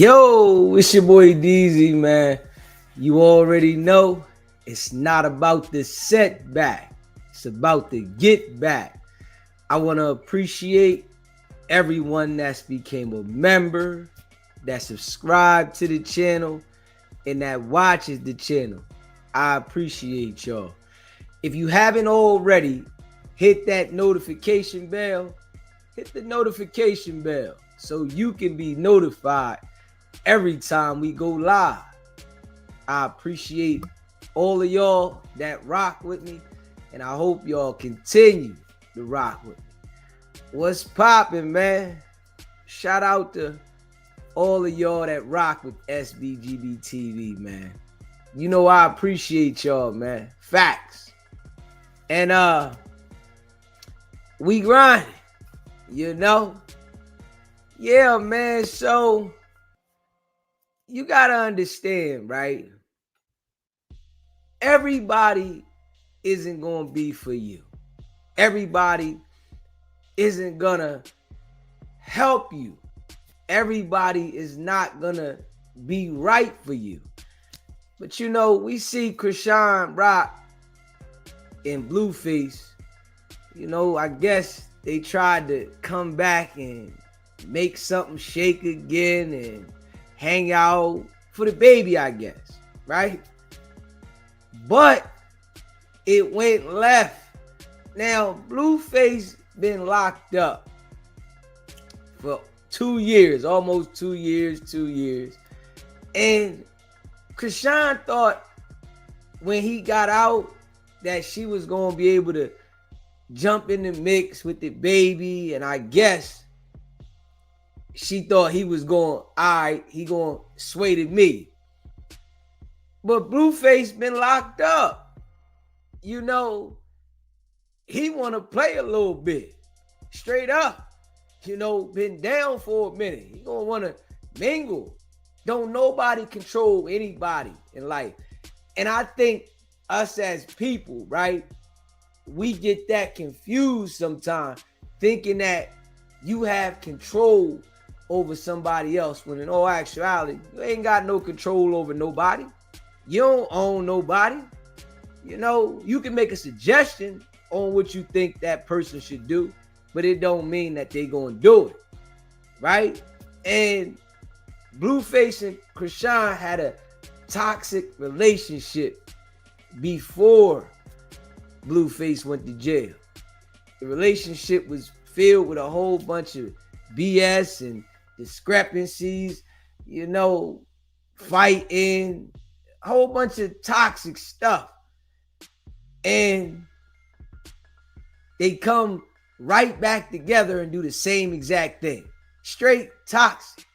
Yo, it's your boy DZ, man. You already know it's not about the setback, it's about the get back. I want to appreciate everyone that's became a member, that subscribed to the channel, and that watches the channel. I appreciate y'all. If you haven't already, hit that notification bell. Hit the notification bell so you can be notified every time we go live. I appreciate all of y'all that rock with me, and I hope y'all continue to rock with me. What's poppin', man? Shout out to all of y'all that rock with SBGB TV, man. You know I appreciate y'all, man. Facts. And we grinding, you know? Yeah, man. So you gotta understand, right? Everybody isn't gonna be for you. Everybody isn't gonna help you. Everybody is not gonna be right for you. But you know, we see Chrisean Rock and Blueface. You know, I guess they tried to come back and make something shake again and hang out for the baby, I guess, right? But it went left. Now, Blueface been locked up for 2 years, almost 2 years. And Chrisean thought when he got out that she was going to be able to jump in the mix with the baby. And I guess she thought he was going, all right, he going to sway to me. But Blueface been locked up. You know, he want to play a little bit. Straight up. You know, been down for a minute. He going to want to mingle. Don't nobody control anybody in life. And I think us as people, right, we get that confused sometimes, thinking that you have control over somebody else, when in all actuality, you ain't got no control over nobody. You don't own nobody. You know, you can make a suggestion on what you think that person should do, but it don't mean that they gonna do it, right? And Blueface and Chrisean had a toxic relationship before Blueface went to jail. The relationship was filled with a whole bunch of BS and discrepancies, you know, fighting, a whole bunch of toxic stuff. And they come right back together and do the same exact thing. Straight toxic,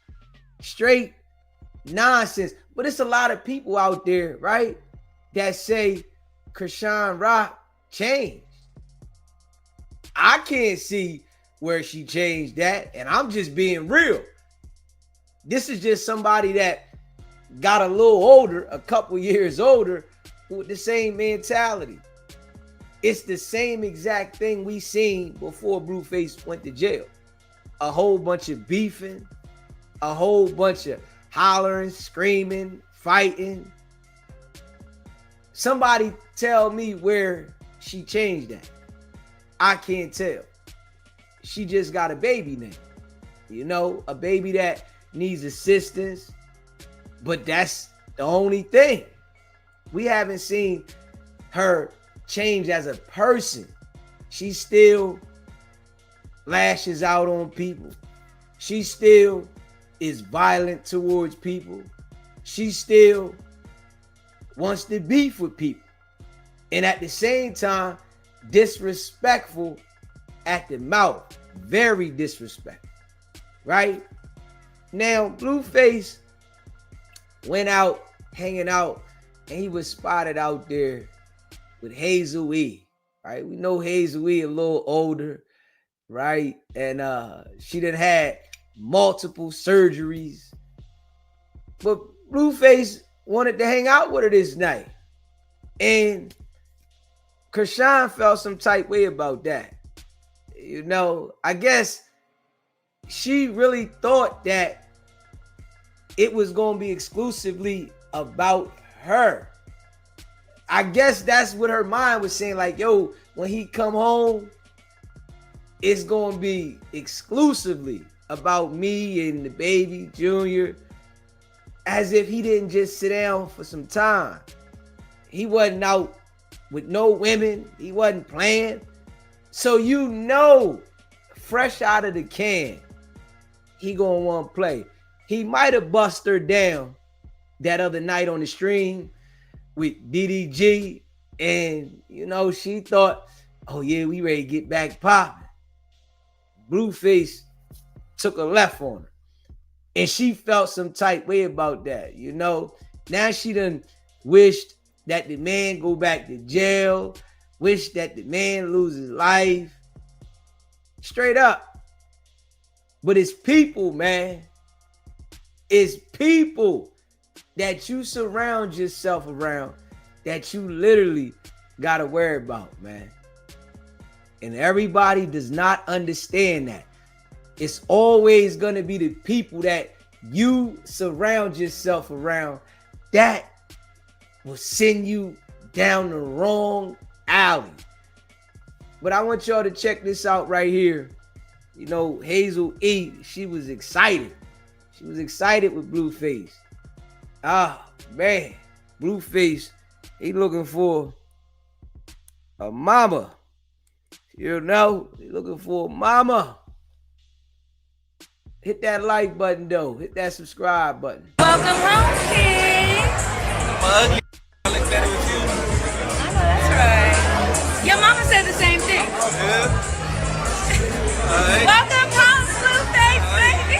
straight nonsense. But it's a lot of people out there, right, that say Chrisean Rock changed. I can't see where she changed that, and I'm just being real. This is just somebody that got a little older, a couple years older, with the same mentality. It's the same exact thing we seen before Blueface went to jail. A whole bunch of beefing, a whole bunch of hollering, screaming, fighting. Somebody tell me where she changed that. I can't tell. She just got a baby now. You know, a baby that needs assistance. But that's the only thing. We haven't seen her change as a person. She still lashes out on people. She still is violent towards people. She still wants to beef with people. And at the same time, disrespectful at the mouth. Very disrespectful. Right? Now, Blueface went out, hanging out, and he was spotted out there with Hazel E. Right? We know Hazel E a little older, right? And she done had multiple surgeries. But Blueface wanted to hang out with her this night. And Chrisean felt some type way about that. You know, I guess she really thought that it was gonna be exclusively about her. I guess that's what her mind was saying. Like, yo, when he come home, it's gonna be exclusively about me and the baby Junior, as if he didn't just sit down for some time. He wasn't out with no women. He wasn't playing. So you know, fresh out of the can, he gonna want to play. He might have bust her down that other night on the stream with DDG, and you know, she thought, oh yeah, we ready to get back popping. Blueface took a left on her, and she felt some type way about that. You know, now she done wished that the man go back to jail, wished that the man lose his life. Straight up. But it's people, man. It's people that you surround yourself around that you literally got to worry about, man. And everybody does not understand that. It's always going to be the people that you surround yourself around that will send you down the wrong alley. But I want y'all to check this out right here. You know, Hazel E, she was excited. She was excited with Blueface. Ah, man. Blueface, he looking for a mama. You know, he looking for a mama. Hit that like button, though. Hit that subscribe button. Welcome home, King. I look better with you. I know that's right. Your mama said the same thing. Yeah. Alright. Welcome home, Blueface, baby.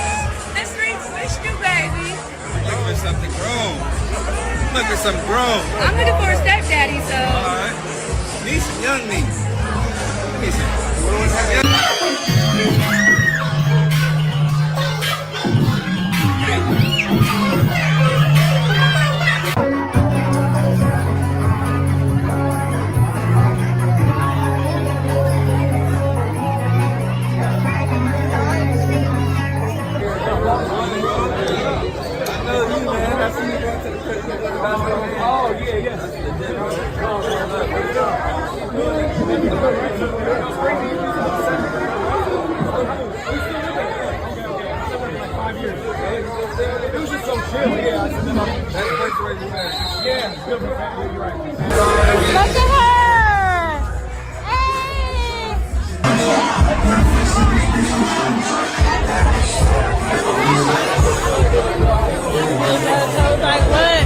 The streets wish you, baby. Look for something grown. Look for some grown. I'm looking for a stepdaddy, so. Alright. Need some young me. Need some young. Look at her! Hey! Like what?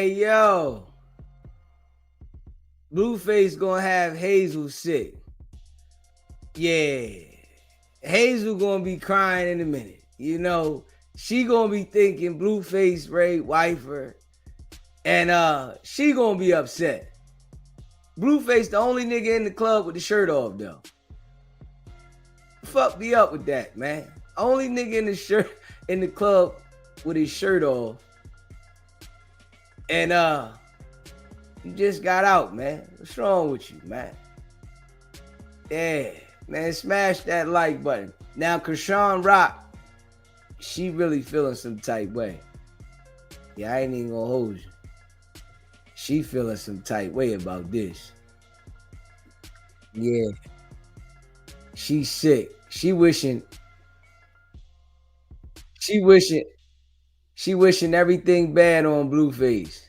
Hey, yo. Blueface gonna have Hazel sick. Yeah. Hazel gonna be crying in a minute. You know, she gonna be thinking Blueface Ray wife her. And she gonna be upset. Blueface the only nigga in the club with the shirt off, though. Fuck me up with that, man. Only nigga in the club with his shirt off. And you just got out, man. What's wrong with you, man? Yeah, man, smash that like button. Now, Chrisean Rock, she really feeling some type way. Yeah, I ain't even gonna hold you. She feeling some tight way about this. Yeah. She sick. She wishing everything bad on Blueface.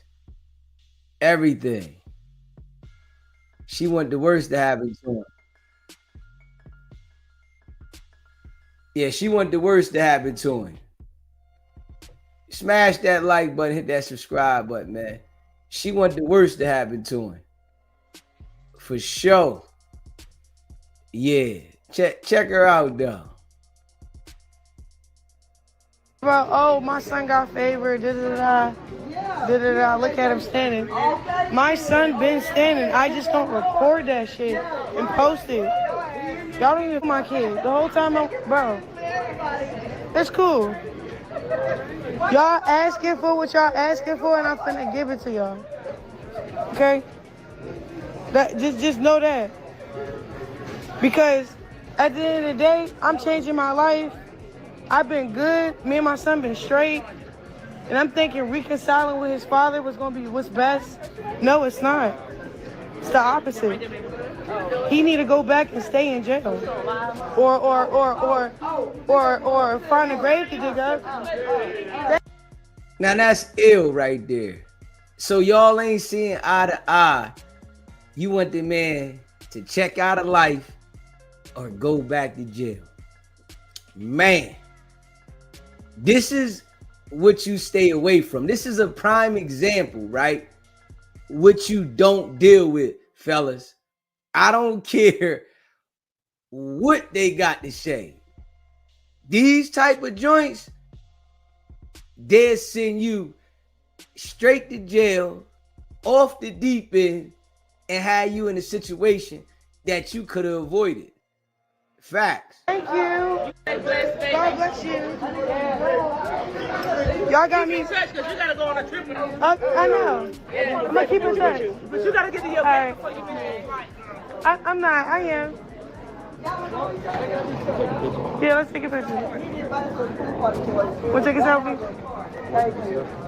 Everything. She want the worst to happen to him. Yeah, she want the worst to happen to him. Smash that like button, hit that subscribe button, man. She want the worst to happen to him. For sure. Yeah. Check her out though. Bro, oh, my son got favored, da-da-da, look at him standing. My son been standing, I just don't record that shit and post it. Y'all don't even know my kid. The whole time bro, it's cool. Y'all asking for what y'all asking for and I'm finna give it to y'all. Okay? Just know that. Because at the end of the day, I'm changing my life. I've been good. Me and my son been straight. And I'm thinking reconciling with his father was gonna be what's best. No, it's not. It's the opposite. He need to go back and stay in jail. Or find a grave to dig up. Now that's ill right there. So y'all ain't seeing eye to eye. You want the man to check out of life or go back to jail. Man. This is what you stay away from. This is a prime example, right? What you don't deal with, fellas. I don't care what they got to say. These type of joints, they'll send you straight to jail, off the deep end, and have you in a situation that you could have avoided. Facts. Thank you. God bless you. Y'all got me. Because you gotta go on a trip with them. I know. I'm gonna keep in touch. But you gotta get to your bed before you finish. I'm not. I am. Yeah, let's take a picture. Want to take a selfie?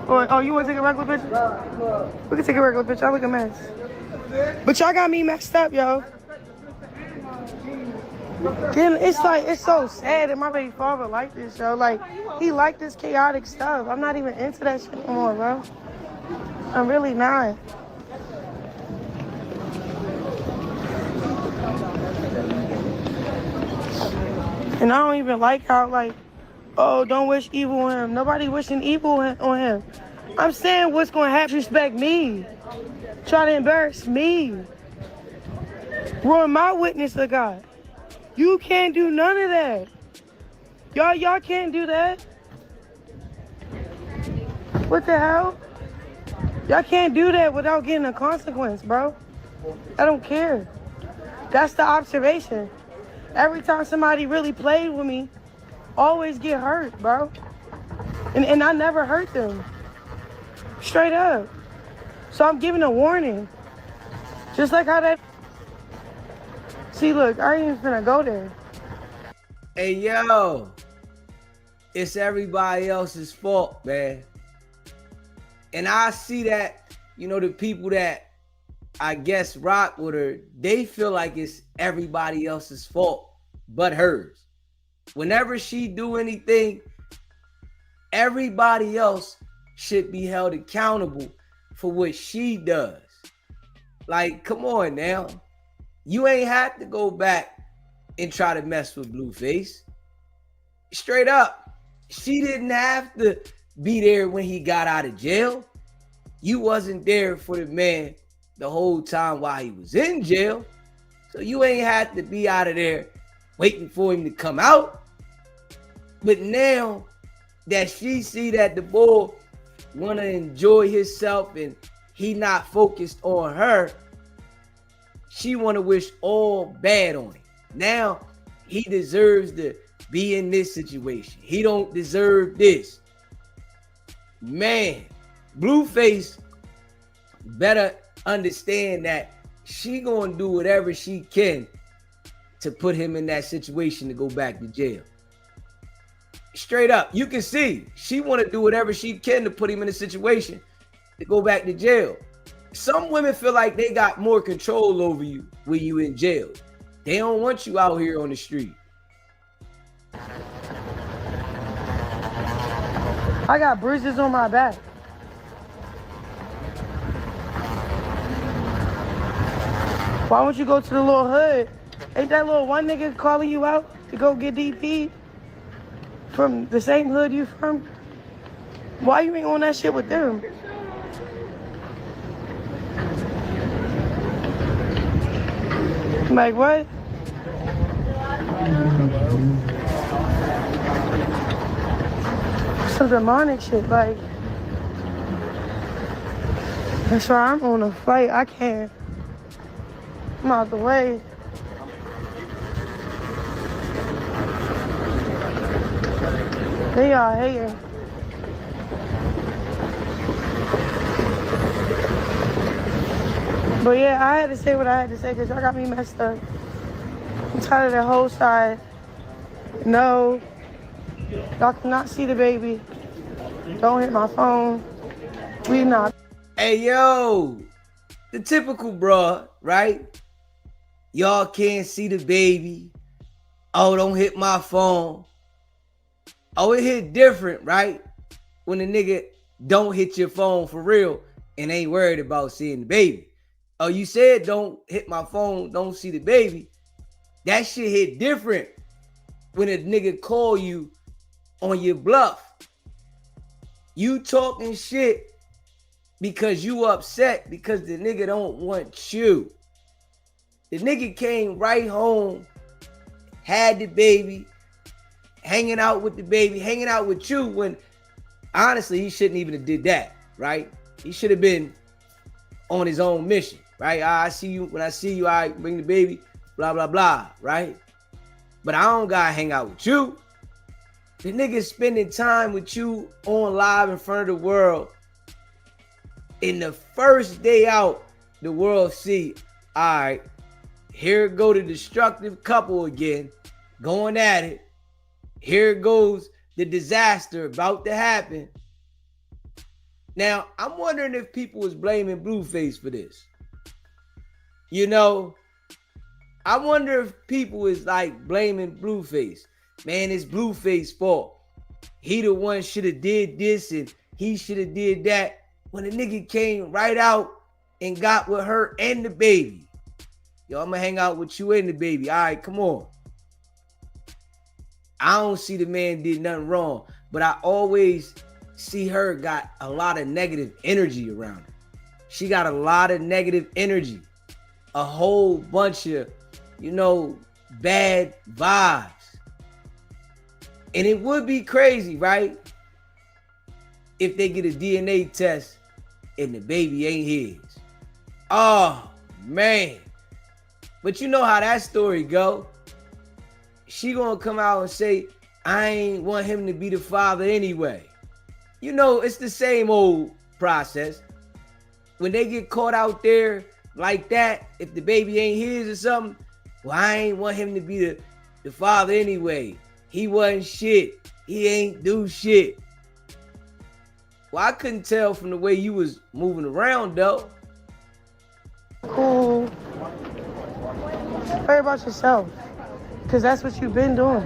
Oh, you want to take a regular picture? We can take a regular picture. I look a mess. But y'all got me messed up, yo. Then it's so sad that my baby father like this, yo. Like, he like this chaotic stuff. I'm not even into that shit no more, bro. I'm really not. And I don't even like how, like, oh, don't wish evil on him. Nobody wishing evil on him. I'm saying what's going to happen. Respect me. Try to embarrass me. Ruin my witness to God. You can't do none of that. Y'all can't do that. What the hell? Y'all can't do that without getting a consequence, bro. I don't care. That's the observation. Every time somebody really played with me, always get hurt, bro. And I never hurt them. Straight up. So I'm giving a warning. Just like how that... See, look, I ain't even finna go there. Hey, yo. It's everybody else's fault, man. And I see that, you know, the people that I guess rock with her, they feel like it's everybody else's fault but hers. Whenever she do anything, everybody else should be held accountable for what she does. Like, come on now. You ain't have to go back and try to mess with Blueface. Straight up. She didn't have to be there when he got out of jail. You wasn't there for the man the whole time while he was in jail. So you ain't had to be out of there waiting for him to come out. But now that she see that the boy want to enjoy himself and he not focused on her, she want to wish all bad on him. Now he deserves to be in this situation. He don't deserve this. Man, Blueface better understand that she gonna do whatever she can to put him in that situation to go back to jail. Straight up. You can see she want to do whatever she can to put him in a situation to go back to jail. Some women feel like they got more control over you when you in jail. They don't want you out here on the street. I got bruises on my back. Why don't you go to the little hood? Ain't that little one nigga calling you out to go get DP from the same hood you from? Why you ain't on that shit with them? Like what? Some demonic shit, like. That's why I'm on a flight. I can't. I'm out the way. They are hating. But yeah, I had to say what I had to say because y'all got me messed up. I'm tired of that whole side. No. Y'all cannot see the baby. Don't hit my phone. We not. Hey, yo. The typical bruh, right? Y'all can't see the baby. Oh, don't hit my phone. Oh, it hit different, right? When the nigga don't hit your phone for real and ain't worried about seeing the baby. Oh, you said don't hit my phone, don't see the baby. That shit hit different when a nigga call you on your bluff. You talking shit because you upset because the nigga don't want you. The nigga came right home, had the baby, hanging out with the baby, hanging out with you when honestly he shouldn't even have did that, right? He should have been on his own mission, right? I see you, when I see you, I bring the baby, blah, blah, blah, right? But I don't gotta hang out with you. The nigga spending time with you on live in front of the world. In the first day out, the world see, all right, here go the destructive couple again, going at it. Here goes the disaster about to happen. Now, I'm wondering if people was blaming Blueface for this. You know, I wonder if people is like blaming Blueface. Man, it's Blueface's fault. He the one should have did this and he should have did that. When the nigga came right out and got with her and the baby. Yo, I'm gonna hang out with you and the baby. All right, come on. I don't see the man did nothing wrong, but I always see her got a lot of negative energy around her. She got a lot of negative energy. A whole bunch of, you know, bad vibes. And it would be crazy, right? If they get a DNA test and the baby ain't his. Oh, man. But you know how that story go. She gonna come out and say, I ain't want him to be the father anyway. You know, it's the same old process. When they get caught out there like that, if the baby ain't his or something, well, I ain't want him to be the father anyway. He wasn't shit. He ain't do shit. Well, I couldn't tell from the way you was moving around, though. Cool. Worry about yourself. Because that's what you've been doing.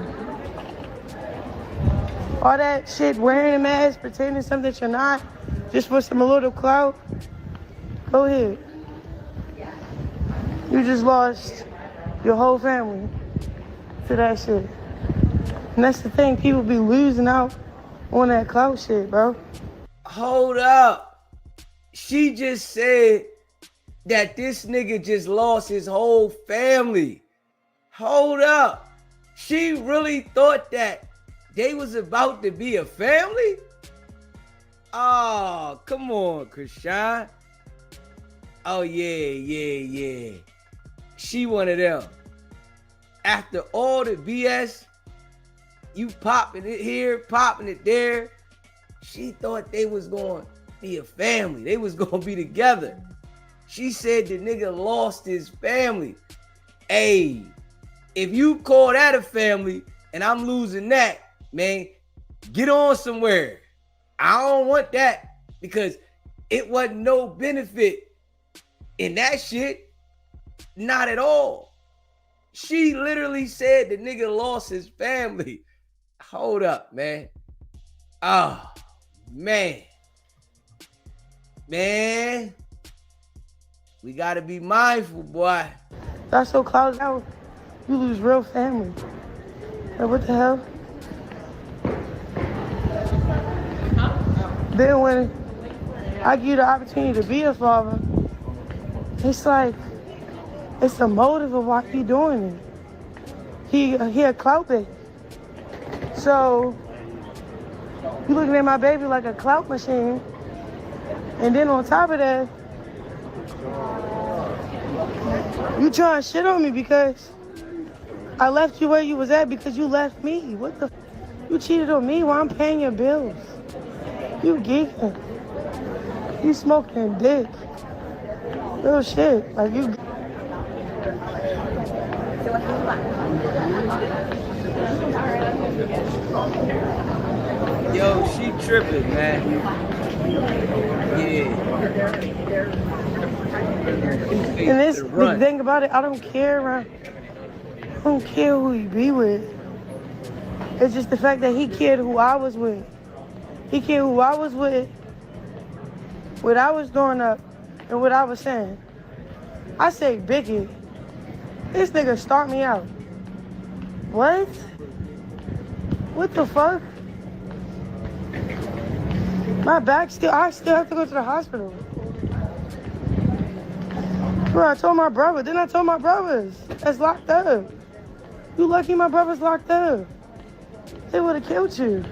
All that shit, wearing a mask, pretending something that you're not, just for some little clout. Go ahead. You just lost your whole family to that shit. And that's the thing, people be losing out on that clout shit, bro. Hold up. She just said that this nigga just lost his whole family. Hold up. She really thought that they was about to be a family? Oh, come on, Chrisean. Oh, yeah. She one of them. After all the BS, you popping it here, popping it there, she thought they was going to be a family. They was going to be together. She said the nigga lost his family. Hey, if you call that a family and I'm losing that, man, Get on somewhere. I don't want that because it wasn't no benefit in that shit. Not at all. She literally said the nigga lost his family. Hold up, man. Oh, man. Man. We gotta be mindful, boy. That's so clouded out. You lose real family. Like, what the hell? Then when I give you the opportunity to be a father, it's like, it's the motive of why he doing it. He a clout baby. So, you looking at my baby like a clout machine. And then on top of that, you trying to shit on me because I left you where you was at because you left me. What the? You cheated on me while I'm paying your bills. You geeking. You smoking dick. Real shit. Like you. Yo, she tripping, man. Yeah. And this the thing about it, I don't care who he be with. It's just the fact that he cared who I was with. He cared who I was with, what I was doing up, and what I was saying. I say Biggie. This nigga start me out. What? What the fuck? My back I still have to go to the hospital. Bro, I told my brother, then I told my brothers that's locked up. You lucky my brother's locked up. They would have killed you.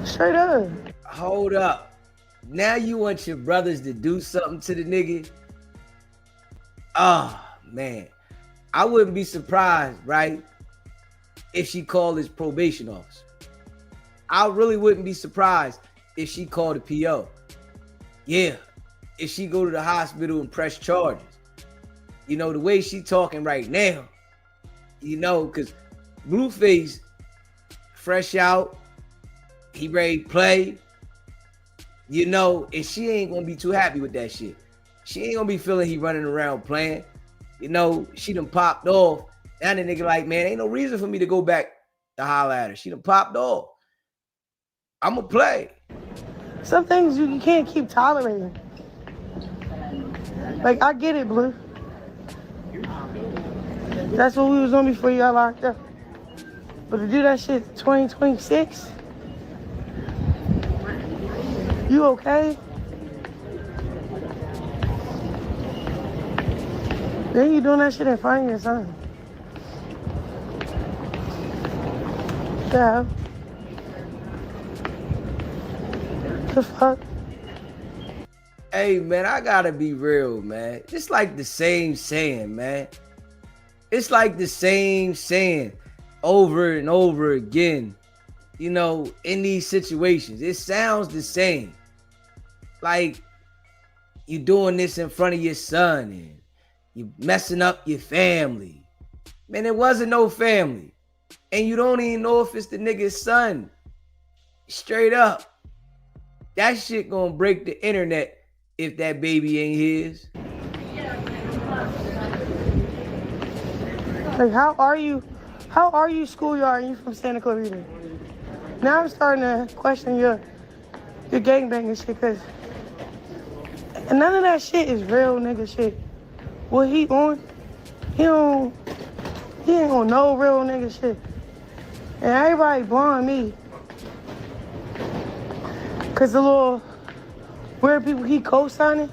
Straight up. Hold up. Now you want your brothers to do something to the nigga? Oh, man. I wouldn't be surprised, right, if she called his probation officer. I really wouldn't be surprised if she called the PO. Yeah, if she go to the hospital and press charges. You know, the way she talking right now, you know, because Blueface, fresh out, he ready to play, you know, and she ain't going to be too happy with that shit. She ain't going to be feeling he running around playing. You know, she done popped off. Now the nigga like, man, ain't no reason for me to go back to holler at her. She done popped off. I'm going to play. Some things you can't keep tolerating. Like, I get it, Blue. That's what we was on before you got locked up. But to do that shit 2026, you okay? Then you doing that shit in front of your son. Yeah. The fuck? Hey, man, I gotta be real, man. It's like the same saying, man. It's like the same saying over and over again, you know, in these situations. It sounds the same. Like you doing this in front of your son and you messing up your family. Man, it wasn't no family. And you don't even know if it's the nigga's son. Straight up. That shit gonna break the internet if that baby ain't his. Like, how are you schoolyard and you from Santa Clarita? Now I'm starting to question your gangbanging shit, because none of that shit is real nigga shit. What he on, he ain't on no real nigga shit. And everybody blowing me. Cause the little weird people he co-signing,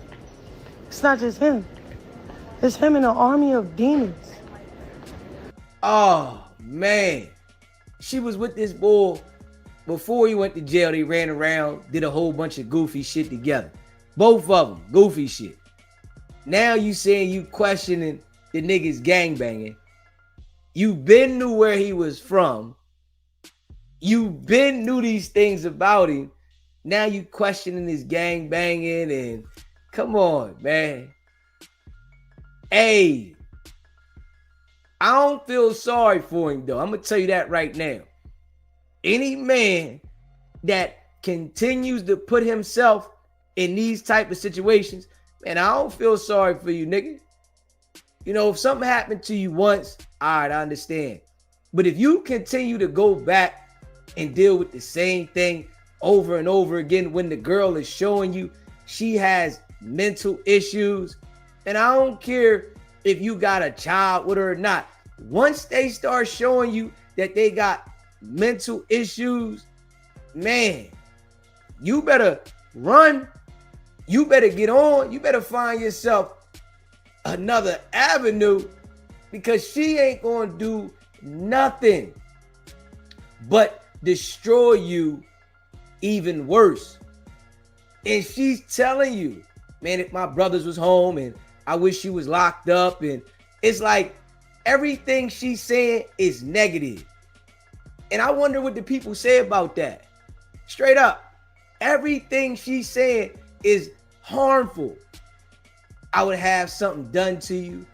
it's not just him. It's him and an army of demons. Oh, man. She was with this boy before he went to jail. They ran around, did a whole bunch of goofy shit together. Both of them, goofy shit. Now you saying you questioning the niggas gangbanging. You been knew where he was from. You been knew these things about him. Now you questioning his gangbanging and come on, man. Hey, I don't feel sorry for him, though. I'm going to tell you that right now. Any man that continues to put himself in these type of situations, man, I don't feel sorry for you, nigga. You know, if something happened to you once, all right, I understand. But if you continue to go back and deal with the same thing over and over again when the girl is showing you she has mental issues, and I don't care if you got a child with her or not. Once they start showing you that they got mental issues, man, you better run. You better get on. You better find yourself another avenue, because she ain't gonna do nothing but destroy you even worse. And she's telling you, man, if my brothers was home and I wish she was locked up, and it's like everything she's saying is negative. And I wonder what the people say about that. Straight up, everything she's saying is harmful. I would have something done to you.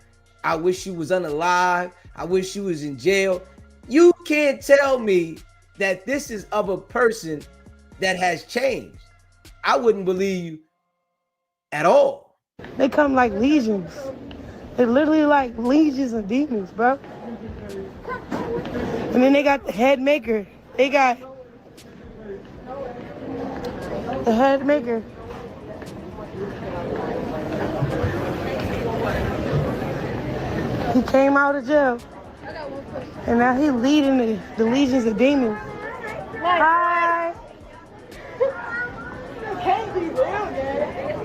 I wish you was unalive. I wish you was in jail. You can't tell me that this is of a person that has changed. I wouldn't believe you at all. They come like legions. They literally like legions of demons, bro. And then they got the head maker. They got the head maker. He came out of jail. And now he leading the legions of demons. Hi. Can't be real, man.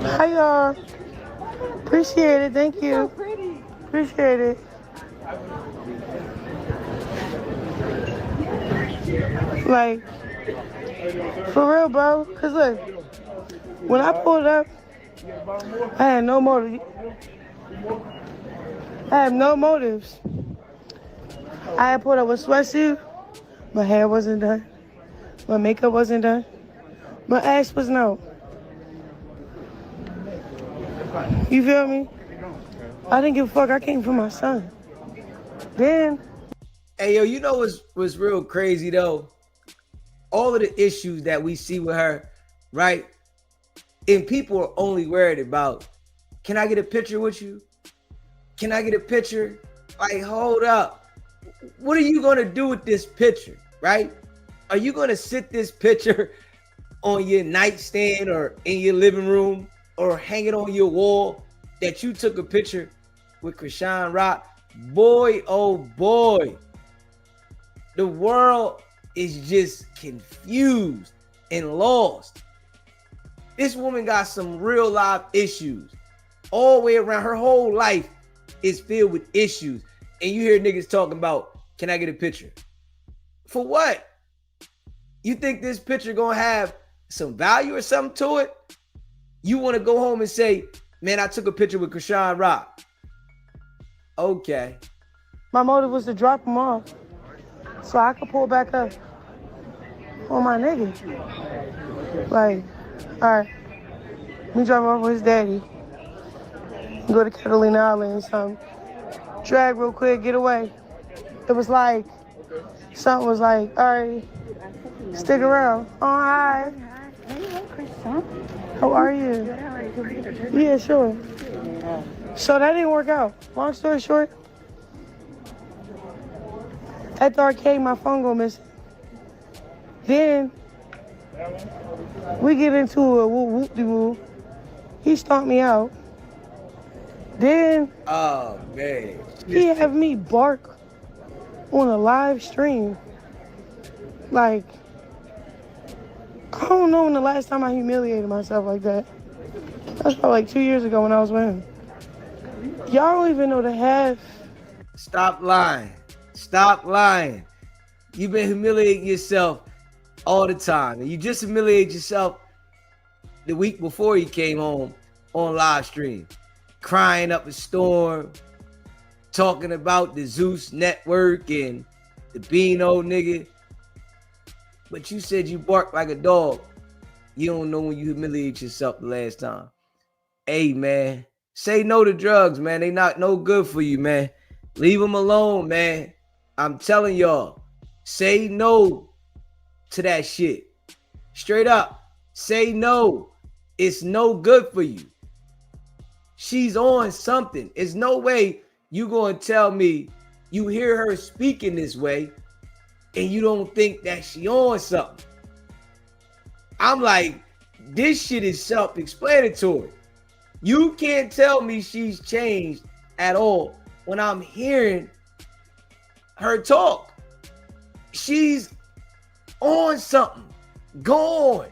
Hi, y'all. Appreciate it. Thank you. Appreciate it. Like, for real, bro. Because look, when I pulled up, I had no motive. I have no motives. I had pulled up with sweatsuit. My hair wasn't done. My makeup wasn't done. My ass was no. You feel me? I didn't give a fuck. I came for my son. Then. Hey, yo, you know what's real crazy, though? All of the issues that we see with her, right? And people are only worried about, can I get a picture with you? Can I get a picture? Like, hold up. What are you going to do with this picture, right? Are you going to sit this picture on your nightstand or in your living room or hang it on your wall that you took a picture with Chrisean Rock? Boy, oh boy. The world is just confused and lost. This woman got some real life issues all the way around. Her whole life is filled with issues. And you hear niggas talking about, can I get a picture? For what? You think this picture gonna have some value or something to it? You want to go home and say, man, I took a picture with Chrisean Rock. Okay. My motive was to drop him off so I could pull back up on my nigga. Like, all right, me drop him off with his daddy. Go to Catalina Island and something. Drag real quick, get away. It was like, something was like, all right, stick around. Oh, hi. How are you? Yeah, sure. So that didn't work out. Long story short, at the arcade, my phone go missing. Then we get into a whoop-de-woo. He stomped me out. Then Oh, man. he had me bark on a live stream. Like, I don't know when the last time I humiliated myself like that. That's probably like 2 years ago when I was with him. Y'all don't even know the half. Stop lying. Stop lying. You've been humiliating yourself all the time. And you just humiliated yourself the week before you came home on live stream. Crying up a storm. Talking about the Zeus network and the Beano nigga. But you said you barked like a dog. You don't know when you humiliate yourself the last time. Hey, man. Say no to drugs, man. They not no good for you, man. Leave them alone, man. I'm telling y'all. Say no to that shit. Straight up. Say no. It's no good for you. She's on something. There's no way you gonna tell me you hear her speaking this way and you don't think that she on something. I'm like, this shit is self-explanatory. You can't tell me she's changed at all when I'm hearing her talk. She's on something. Go on.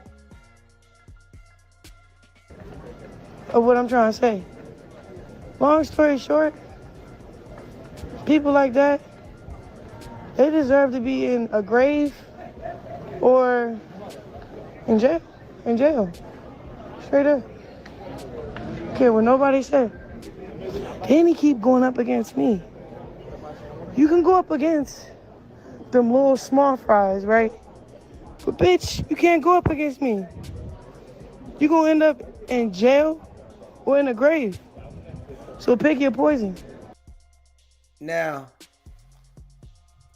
Of what I'm trying to say. Long story short, people like that, they deserve to be in a grave or in jail. In jail. Straight up. Care what nobody said. Then he keep going up against me. You can go up against them little small fries, right? But bitch, you can't go up against me. You gonna end up in jail or in a grave. So pick your poison. Now,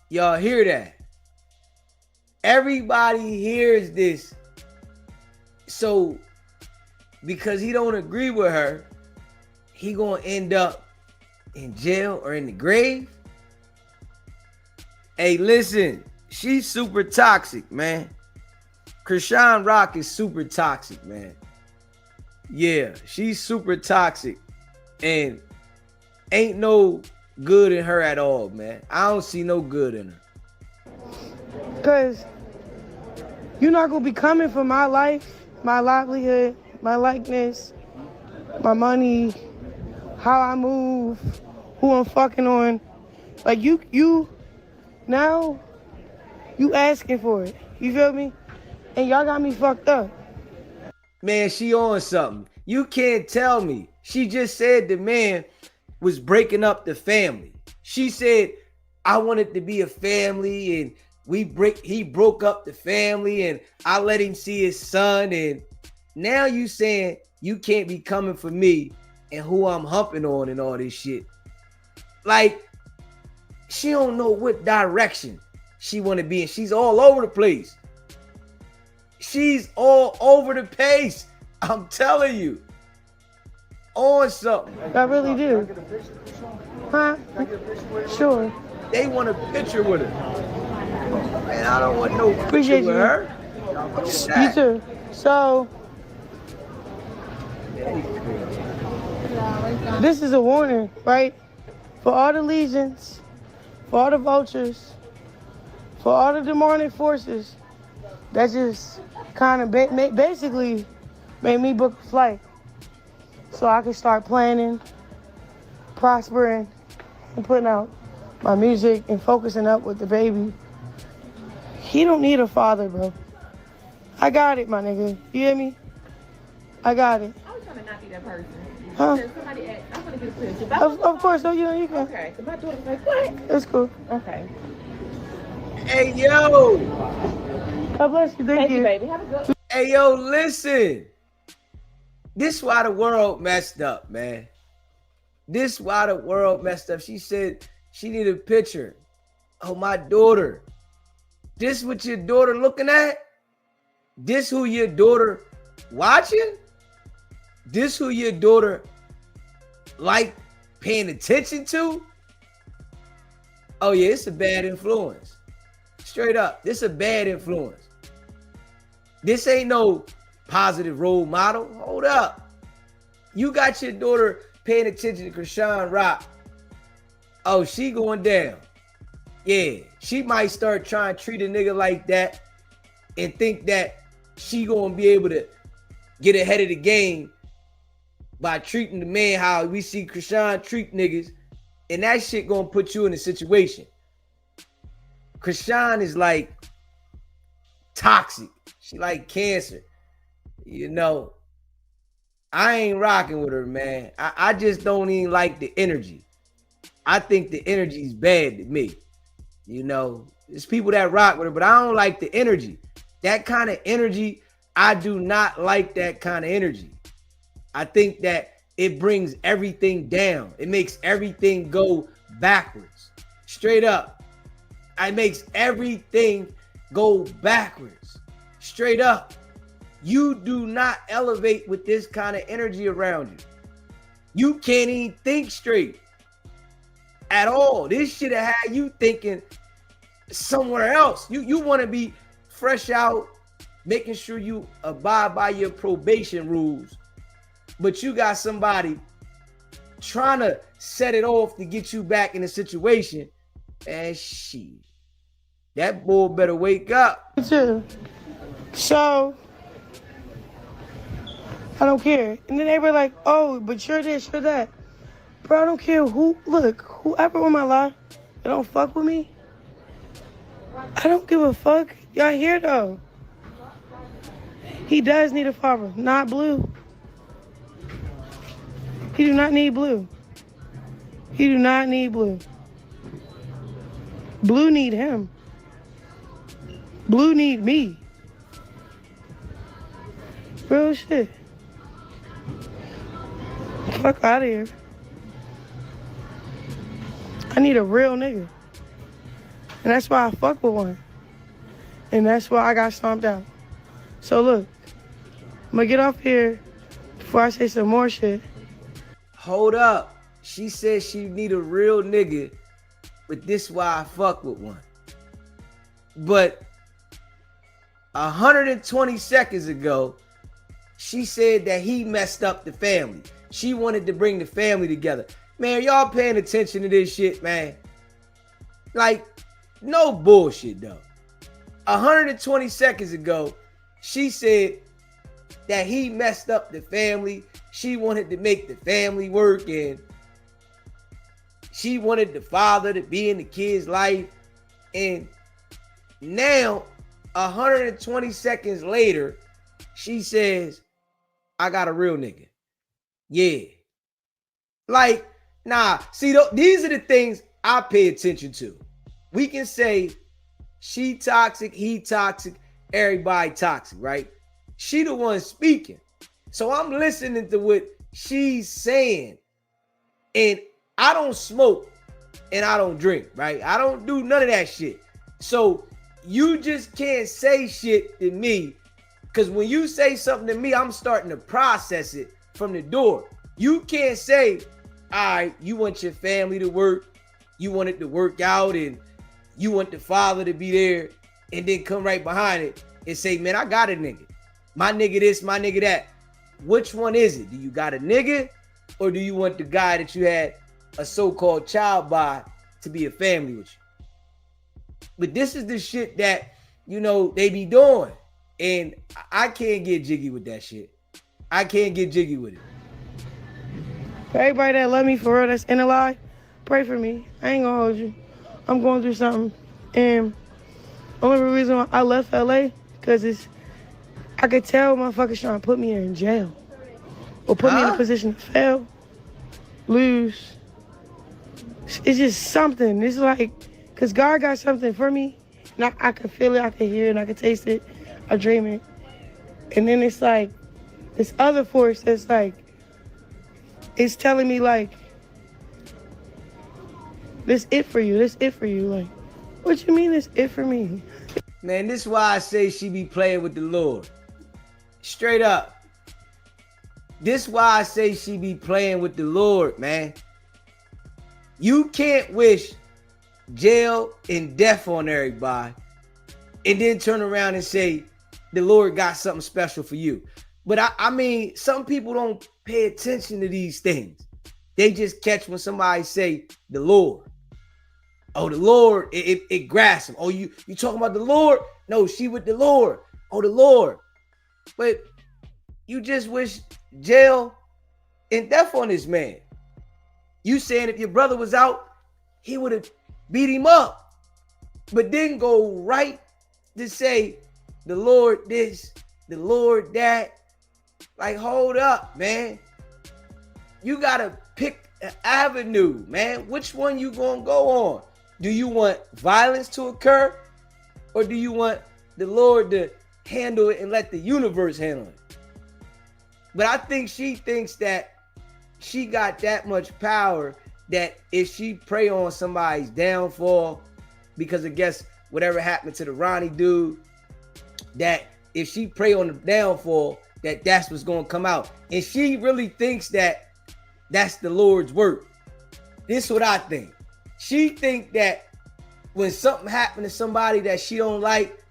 y'all hear that? Everybody hears this. So, because he don't agree with her, he gonna end up in jail or in the grave? Hey, listen, she's super toxic, man. Chrisean Rock is super toxic, man. Yeah, she's super toxic. And ain't no good in her at all, man. I don't see no good in her. Because you're not going to be coming for my life, my livelihood, my likeness, my money, how I move, who I'm fucking on. Like, you now, you asking for it. You feel me? And y'all got me fucked up. Man, she on something. You can't tell me. She just said the man was breaking up the family. She said, I wanted to be a family and he broke up the family and I let him see his son. And now you saying you can't be coming for me and who I'm humping on and all this shit. Like, she don't know what direction she want to be in. She's all over the place. She's all over the place. I'm telling you. On something. I really do. Huh? Sure. They want a picture with her. Man, I don't want no Appreciate picture you. with her. You too. So, this is a warning, right? For all the legions, for all the vultures, for all the demonic forces that just kind of basically made me book a flight so I can start planning, prospering, and putting out my music and focusing up with the baby. He don't need a father, bro. I got it, my nigga. You hear me? I got it. I was trying to not be that person. Huh? Somebody asked, I'm gonna get a picture. Of course, so you can. Okay, so my daughter's like, what? It's cool. Okay. Hey, yo. God bless you. Thank you. baby. Have a good Hey, yo, listen. This why the world messed up, man. This why the world messed up. She said she need a picture. Oh, my daughter. This what your daughter looking at? This who your daughter watching? This who your daughter like paying attention to? Oh yeah, it's a bad influence. Straight up, this a bad influence. This ain't no positive role model. Hold up. You got your daughter paying attention to Chrisean Rock. Oh, she going down. Yeah, she might start trying to treat a nigga like that and think that she gonna be able to get ahead of the game by treating the man how we see Chrisean treat niggas, and that shit gonna put you in a situation. Chrisean is like toxic. She like cancer. You know, I ain't rocking with her, man. I just don't even like the energy. I think the energy is bad to me. You know, there's people that rock with her, but I don't like the energy. That kind of energy, I do not like that kind of energy. I think that it brings everything down. It makes everything go backwards. Straight up. It makes everything go backwards. Straight up. You do not elevate with this kind of energy around you. You can't even think straight at all. This shit had you thinking somewhere else. You want to be fresh out, making sure you abide by your probation rules, but you got somebody trying to set it off to get you back in a situation, and shit, that boy better wake up. Too. So I don't care. And then they were like, oh, but you're this, you're that. Bro, I don't care who, look, whoever in my life that don't fuck with me, I don't give a fuck. Y'all here though. He does need a father, not Blue. He do not need Blue. He do not need Blue. Blue need him. Blue need me. Real shit. Fuck out of here. I need a real nigga. And that's why I fuck with one. And that's why I got stomped out. So look, I'm gonna get off here before I say some more shit. Hold up. She said she need a real nigga, but this why I fuck with one. But 120 seconds ago, she said that he messed up the family. She wanted to bring the family together. Man, y'all paying attention to this shit, man? Like, no bullshit, though. 120 seconds ago, she said that he messed up the family. She wanted to make the family work, and she wanted the father to be in the kid's life. And now, 120 seconds later, she says, I got a real nigga. Yeah. Like, nah, see, these are the things I pay attention to. We can say she toxic, he toxic, everybody toxic, right? She the one speaking. So I'm listening to what she's saying. And I don't smoke and I don't drink, right? I don't do none of that shit. So you just can't say shit to me, because when you say something to me, I'm starting to process it from the door. You can't say, all right, you want your family to work, you want it to work out, and you want the father to be there, and then come right behind it and say, man, I got a nigga. My nigga this, my nigga that. Which one is it? Do you got a nigga, or do you want the guy that you had a so-called child by to be a family with you? But this is the shit that, you know, they be doing. And I can't get jiggy with that shit. I can't get jiggy with it. For everybody that love me for real, that's in the lie, pray for me. I ain't gonna hold you. I'm going through something. And only reason why I left LA, because I could tell motherfuckers trying to put me in jail. Or put me in a position to fail, lose. It's just something. It's like, because God got something for me. And I can feel it, I can hear it, and I can taste it. I dream it. And then it's like, this other force that's like, it's telling me like, this it for you, this it for you. Like, what you mean this it for me? Man, this is why I say she be playing with the Lord. Straight up. This why I say she be playing with the Lord, man. You can't wish jail and death on everybody and then turn around and say the Lord got something special for you. But I mean, some people don't pay attention to these things. They just catch when somebody say the Lord. Oh, the Lord, it grasps them. Oh, you talking about the Lord? No, she with the Lord. Oh, the Lord. But you just wish jail and death on this man. You saying if your brother was out, he would have beat him up. But then go right to say the Lord this, the Lord that. Like, hold up, man. You gotta pick an avenue, man. Which one you gonna go on? Do you want violence to occur? Or do you want the Lord to handle it and let the universe handle it? But I think she thinks that she got that much power that if she prey on somebody's downfall, because I guess whatever happened to the Ronnie dude, that if she prey on the downfall, that's what's going to come out. And she really thinks that that's the Lord's work. This is what I think. She think that when something happened to somebody that she don't like,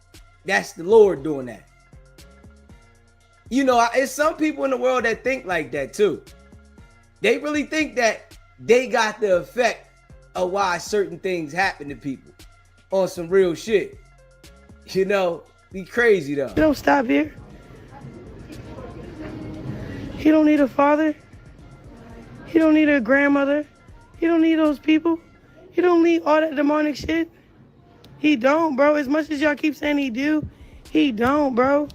that's the Lord doing that. You know, it's some people in the world that think like that too. They really think that they got the effect of why certain things happen to people on some real shit. You know, be crazy though. You don't stop here. He don't need a father. He don't need a grandmother. He don't need those people. He don't need all that demonic shit. He don't, bro. As much as y'all keep saying he don't, bro.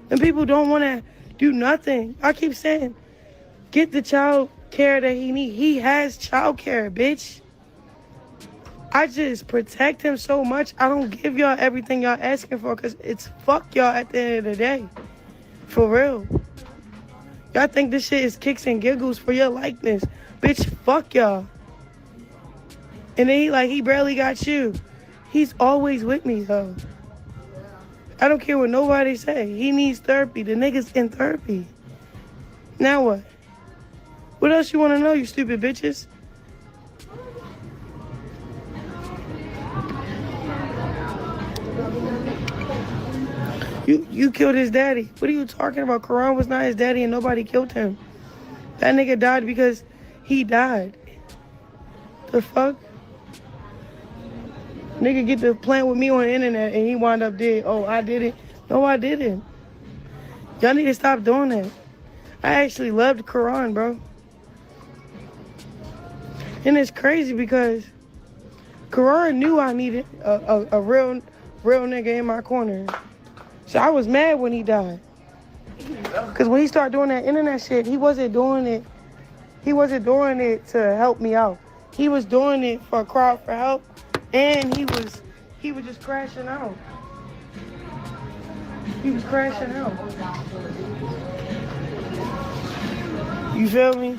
And people don't want to do nothing. I keep saying, get the child care that he needs. He has child care, bitch. I just protect him so much. I don't give y'all everything y'all asking for because it's fuck y'all at the end of the day. For real. Y'all think this shit is kicks and giggles for your likeness. Bitch, fuck y'all. And then he barely got you. He's always with me, though. I don't care what nobody say. He needs therapy. The nigga's in therapy. Now what? What else you want to know, you stupid bitches? You killed his daddy. What are you talking about? Quran was not his daddy and nobody killed him. That nigga died because he died. The fuck? Nigga get to playing with me on the internet and he wound up dead. Oh, I did it. No, I didn't. Y'all need to stop doing that. I actually loved Quran, bro. And it's crazy because Quran knew I needed a real nigga in my corner. So I was mad when he died. Because when he started doing that internet shit, he wasn't doing it to help me out. He was doing it for a crowd for help. And he was just crashing out. He was crashing out. You feel me?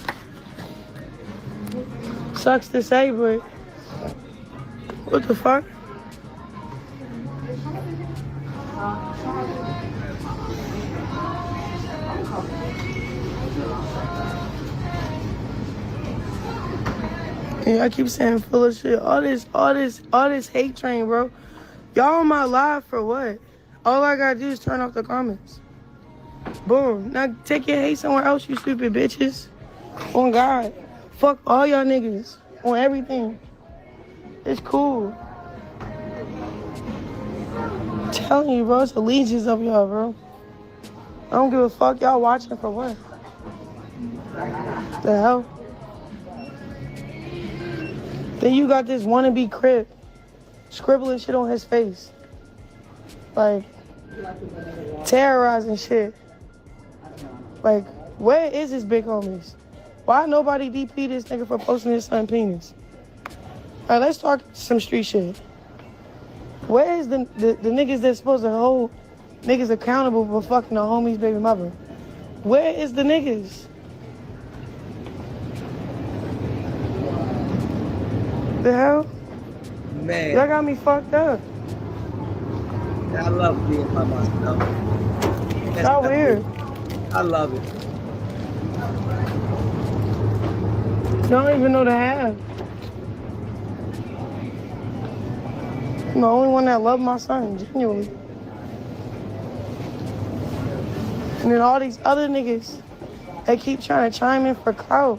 Sucks to say, but what the fuck? Yeah, I keep saying full of shit. All this hate train, bro. Y'all on my live for what? All I gotta do is turn off the comments. Boom. Now take your hate somewhere else, you stupid bitches. On God. Fuck all y'all niggas. On everything. It's cool. I'm telling you, bro, it's the legions of y'all, bro. I don't give a fuck y'all watching for what? The hell? Then you got this wannabe Crip scribbling shit on his face. Like, terrorizing shit. Like, where is his big homies? Why nobody DP this nigga for posting his son penis? All right, let's talk some street shit. Where is the niggas that's supposed to hold niggas accountable for fucking the homie's baby mother? Where is the niggas? The hell? Man. Y'all got me fucked up. I love being by myself. That's Y'all weird. I love it. Y'all don't even know the half. I'm the only one that loved my son, genuinely. And then all these other niggas, they keep trying to chime in for clout.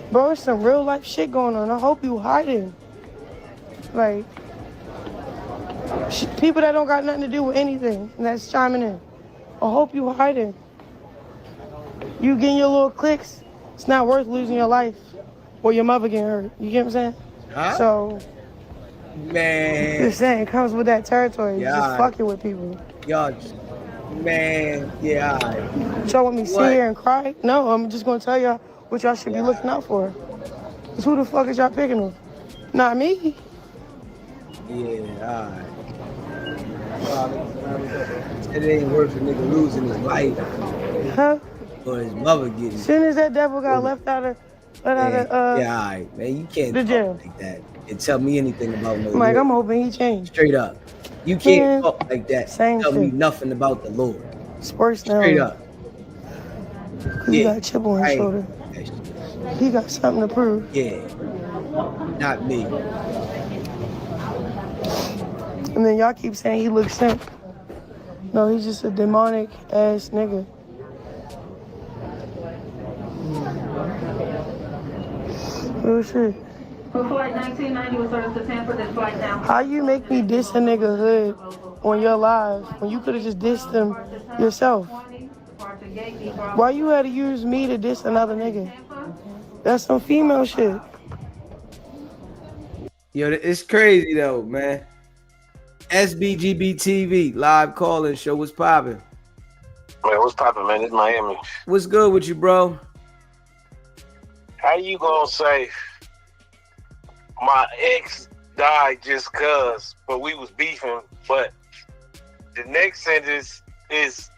Bro, there's some real life shit going on. I hope you hiding. Like, people that don't got nothing to do with anything, and that's chiming in. I hope you hiding. You getting your little clicks, it's not worth losing your life or your mother getting hurt. You get what I'm saying? Huh? So, man. just saying, it comes with that territory. Yeah, You're just fucking with people. Y'all, man, yeah. All right. Y'all want me to sit here and cry? No, I'm just gonna tell y'all what y'all should be looking out for. Cause who the fuck is y'all picking with? Not me. Yeah, alright. It ain't worth a nigga losing his life. Huh? Or his mother getting. Soon as that devil got left out of Man, yeah, all right, man. You can't the talk jail. like that and tell me anything about no I'm like, Lord. I'm hoping he changed. Straight up. You can't Man, talk like that. same Tell me shit. nothing about the Lord. Sports Straight now. up. Cause he got a chip on his I ain't shoulder. that shit. He got something to prove. Yeah. Not me. And then y'all keep saying he looks simp. No, he's just a demonic ass nigga. Oh shit. For flight 1990 was started to Tampa, this flight now. How you make me diss a nigga hood on your live when you could have just dissed him yourself? Why you had to use me to diss another nigga? That's some female shit. Yo, it's crazy though, man. SBGB TV live calling show. What's popping? Man, what's poppin', man? It's Miami. What's good with you, bro? How you gonna say my ex died just cuz, but we was beefing, but the next sentence is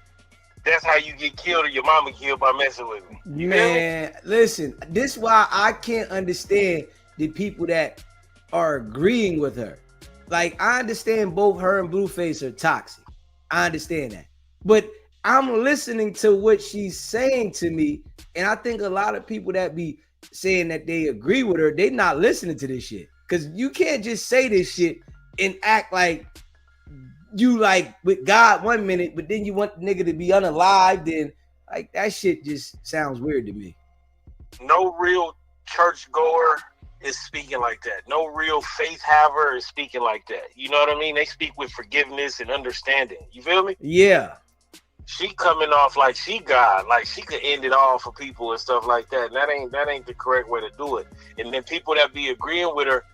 that's how you get killed or your mama killed by messing with me. You feel me? Man, listen, this why I can't understand the people that are agreeing with her. Like, I understand both her and Blueface are toxic. I understand that. But I'm listening to what she's saying to me, and I think a lot of people that be saying that they agree with her, they not listening to this shit. Because you can't just say this shit and act like you like with God 1 minute, but then you want the nigga to be unalived, and like that shit just sounds weird to me. No real church goer is speaking like that. No real faith haver is speaking like that. You know what I mean? They speak with forgiveness and understanding. You feel me? Yeah. She coming off like she God, like she could end it all for people and stuff like that. And that ain't the correct way to do it. And then people that be agreeing with her,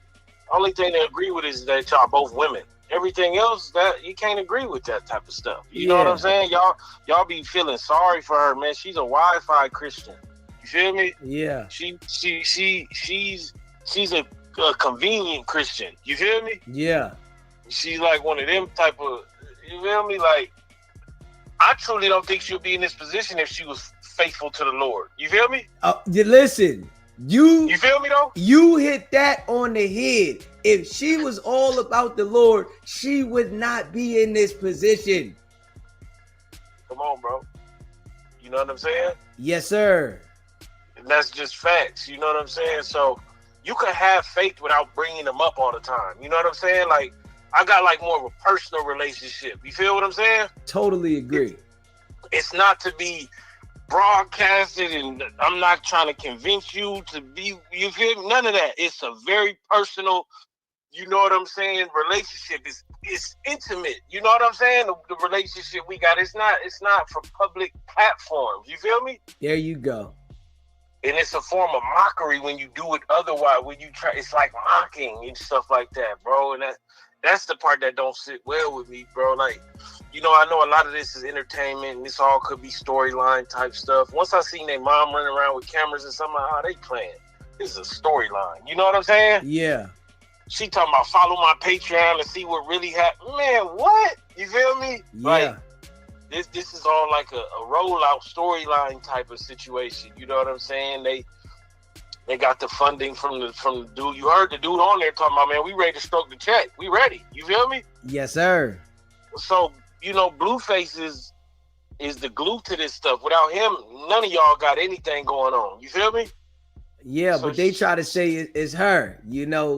only thing they agree with is that y'all both women. Everything else, that you can't agree with that type of stuff. You know what I'm saying? Y'all be feeling sorry for her, man. She's a Wi-Fi Christian. You feel me? Yeah. She's a convenient Christian. You feel me? Yeah. She's like one of them type of, you feel me? Like, I truly don't think she'll be in this position if she was faithful to the Lord. You feel me? Listen, you feel me though? You hit that on the head. If she was all about the Lord, she would not be in this position. Come on, bro. You know what I'm saying? Yes, sir. And that's just facts. You know what I'm saying? So you can have faith without bringing them up all the time. You know what I'm saying? Like, I got like more of a personal relationship. You feel what I'm saying? Totally agree. It's not to be broadcasted, and I'm not trying to convince you to be, you feel me? None of that. It's a very personal, you know what I'm saying, relationship. It's intimate. You know what I'm saying? The relationship we got, it's not for public platforms. You feel me? There you go. And it's a form of mockery when you do it otherwise, when you try, it's like mocking and stuff like that, bro. And that's the part that don't sit well with me, bro. Like, you know, I know a lot of this is entertainment, and this all could be storyline type stuff. Once I seen their mom running around with cameras and something, like, oh, they playing. This is a storyline. You know what I'm saying? Yeah. She talking about follow my Patreon to see what really happened. Man, what? You feel me? Yeah. Like, this is all like a rollout storyline type of situation. You know what I'm saying? They got the funding from the dude. You heard the dude on there talking about, man, we ready to stroke the check. We ready. You feel me? Yes, sir. So, you know, Blueface is the glue to this stuff. Without him, none of y'all got anything going on. You feel me? Yeah, So but they try to say it's her, you know.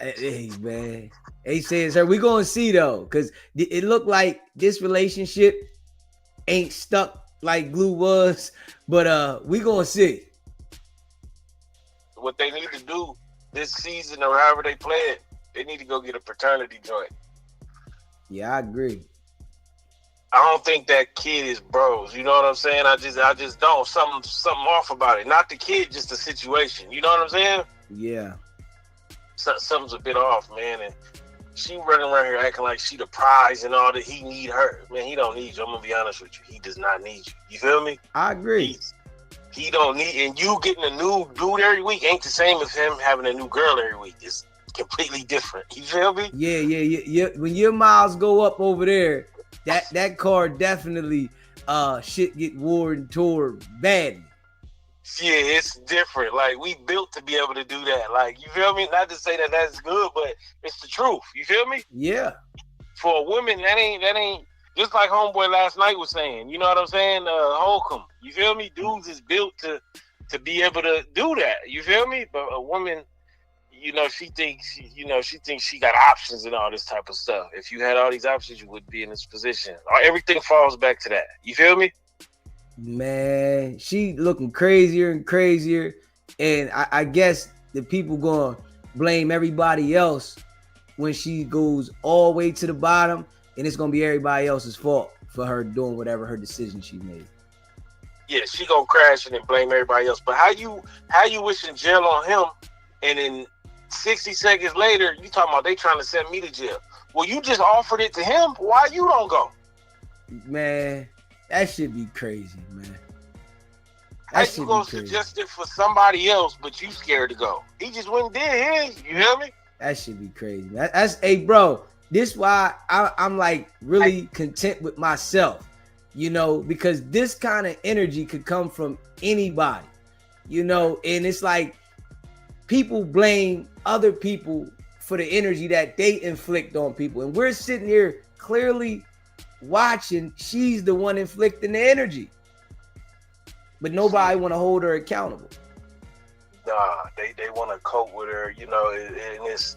Hey, man. They say it's her. We gonna see though, because it looked like this relationship ain't stuck like glue was, but we gonna see. What they need to do this season or however they play it, they need to go get a paternity joint. Yeah, I agree. I don't think that kid is bros. You know what I'm saying? I just don't. Something off about it. Not the kid, just the situation. You know what I'm saying? Yeah. Something's a bit off, man. And she running around here acting like she the prize and all that. He need her. Man, he don't need you. I'm gonna be honest with you. He does not need you. You feel me? I agree. He don't need, and you getting a new dude every week ain't the same as him having a new girl every week. It's completely different. You feel me? Yeah. When your miles go up over there, that car definitely shit get worn and tore badly. Yeah, it's different. Like, we built to be able to do that. Like, you feel me? Not to say that that's good, but it's the truth. You feel me? Yeah. For a woman, that ain't just like homeboy last night was saying. You know what I'm saying? Holcomb. You feel me? Dudes is built to be able to do that. You feel me? But a woman, you know, she thinks she got options and all this type of stuff. If you had all these options, you wouldn't be in this position. Everything falls back to that. You feel me? Man, she looking crazier and crazier, and I guess the people gonna blame everybody else when she goes all the way to the bottom, and it's gonna be everybody else's fault for her doing whatever her decision she made. Yeah, she gonna crash and then blame everybody else. But how you wishing jail on him, and then 60 seconds later you talking about they trying to send me to jail? Well, you just offered it to him. Why you don't go? Man, that should be crazy, man. How you gonna suggest it for somebody else, but you scared to go? He just went and did his. You hear me? That should be crazy. That's hey, bro. This why I'm like really content with myself, you know, because this kind of energy could come from anybody, you know, and it's like people blame other people for the energy that they inflict on people, and we're sitting here clearly watching. She's the one inflicting the energy, but nobody want to hold her accountable. Nah, they want to cope with her, you know, and it's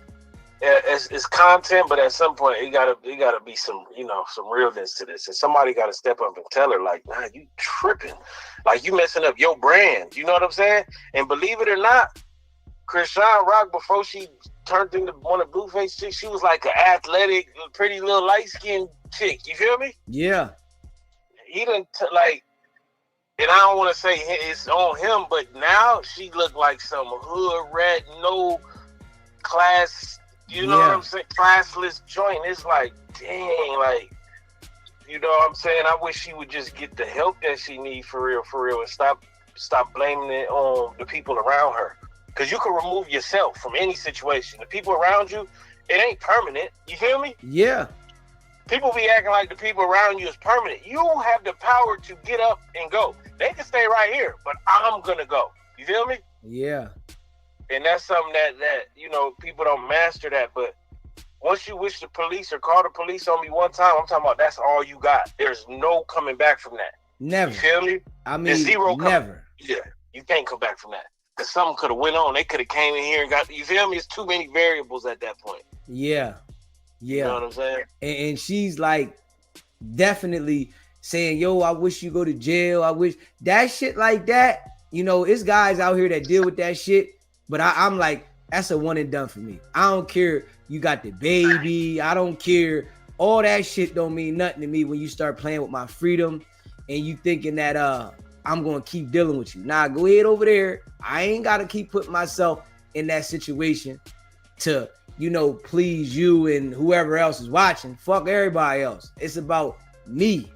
content, but at some point it gotta be some, you know, some realness to this, and somebody gotta step up and tell her, like, nah, you tripping, like you messing up your brand. You know what I'm saying? And believe it or not, Chrisean Rock, before she turned into one of Blueface chicks, she was like an athletic, pretty little light-skinned chick. You feel me? Yeah. He didn't like, and I don't want to say it's on him, but now she looked like some hood rat, no class, you know what I'm saying, classless joint. It's like, dang, like, you know what I'm saying? I wish she would just get the help that she needs for real, and stop blaming it on the people around her. Because you can remove yourself from any situation. The people around you, it ain't permanent. You feel me? Yeah. People be acting like the people around you is permanent. You don't have the power to get up and go. They can stay right here, but I'm gonna go. You feel me? Yeah. And that's something that you know, people don't master that. But once you wish the police or call the police on me one time, I'm talking about that's all you got. There's no coming back from that. Never. You feel me? I mean, never. Yeah, you can't come back from that. Because something could have went on. They could have came in here and got, you feel me? It's too many variables at that point. Yeah. Yeah. You know what I'm saying? And she's like definitely saying, yo, I wish you go to jail. I wish that shit like that. You know, it's guys out here that deal with that shit. But I'm like, that's a one and done for me. I don't care. You got the baby. I don't care. All that shit don't mean nothing to me when you start playing with my freedom and you thinking that I'm going to keep dealing with you. Nah, go ahead over there. I ain't got to keep putting myself in that situation to, you know, please you and whoever else is watching. Fuck everybody else. It's about me.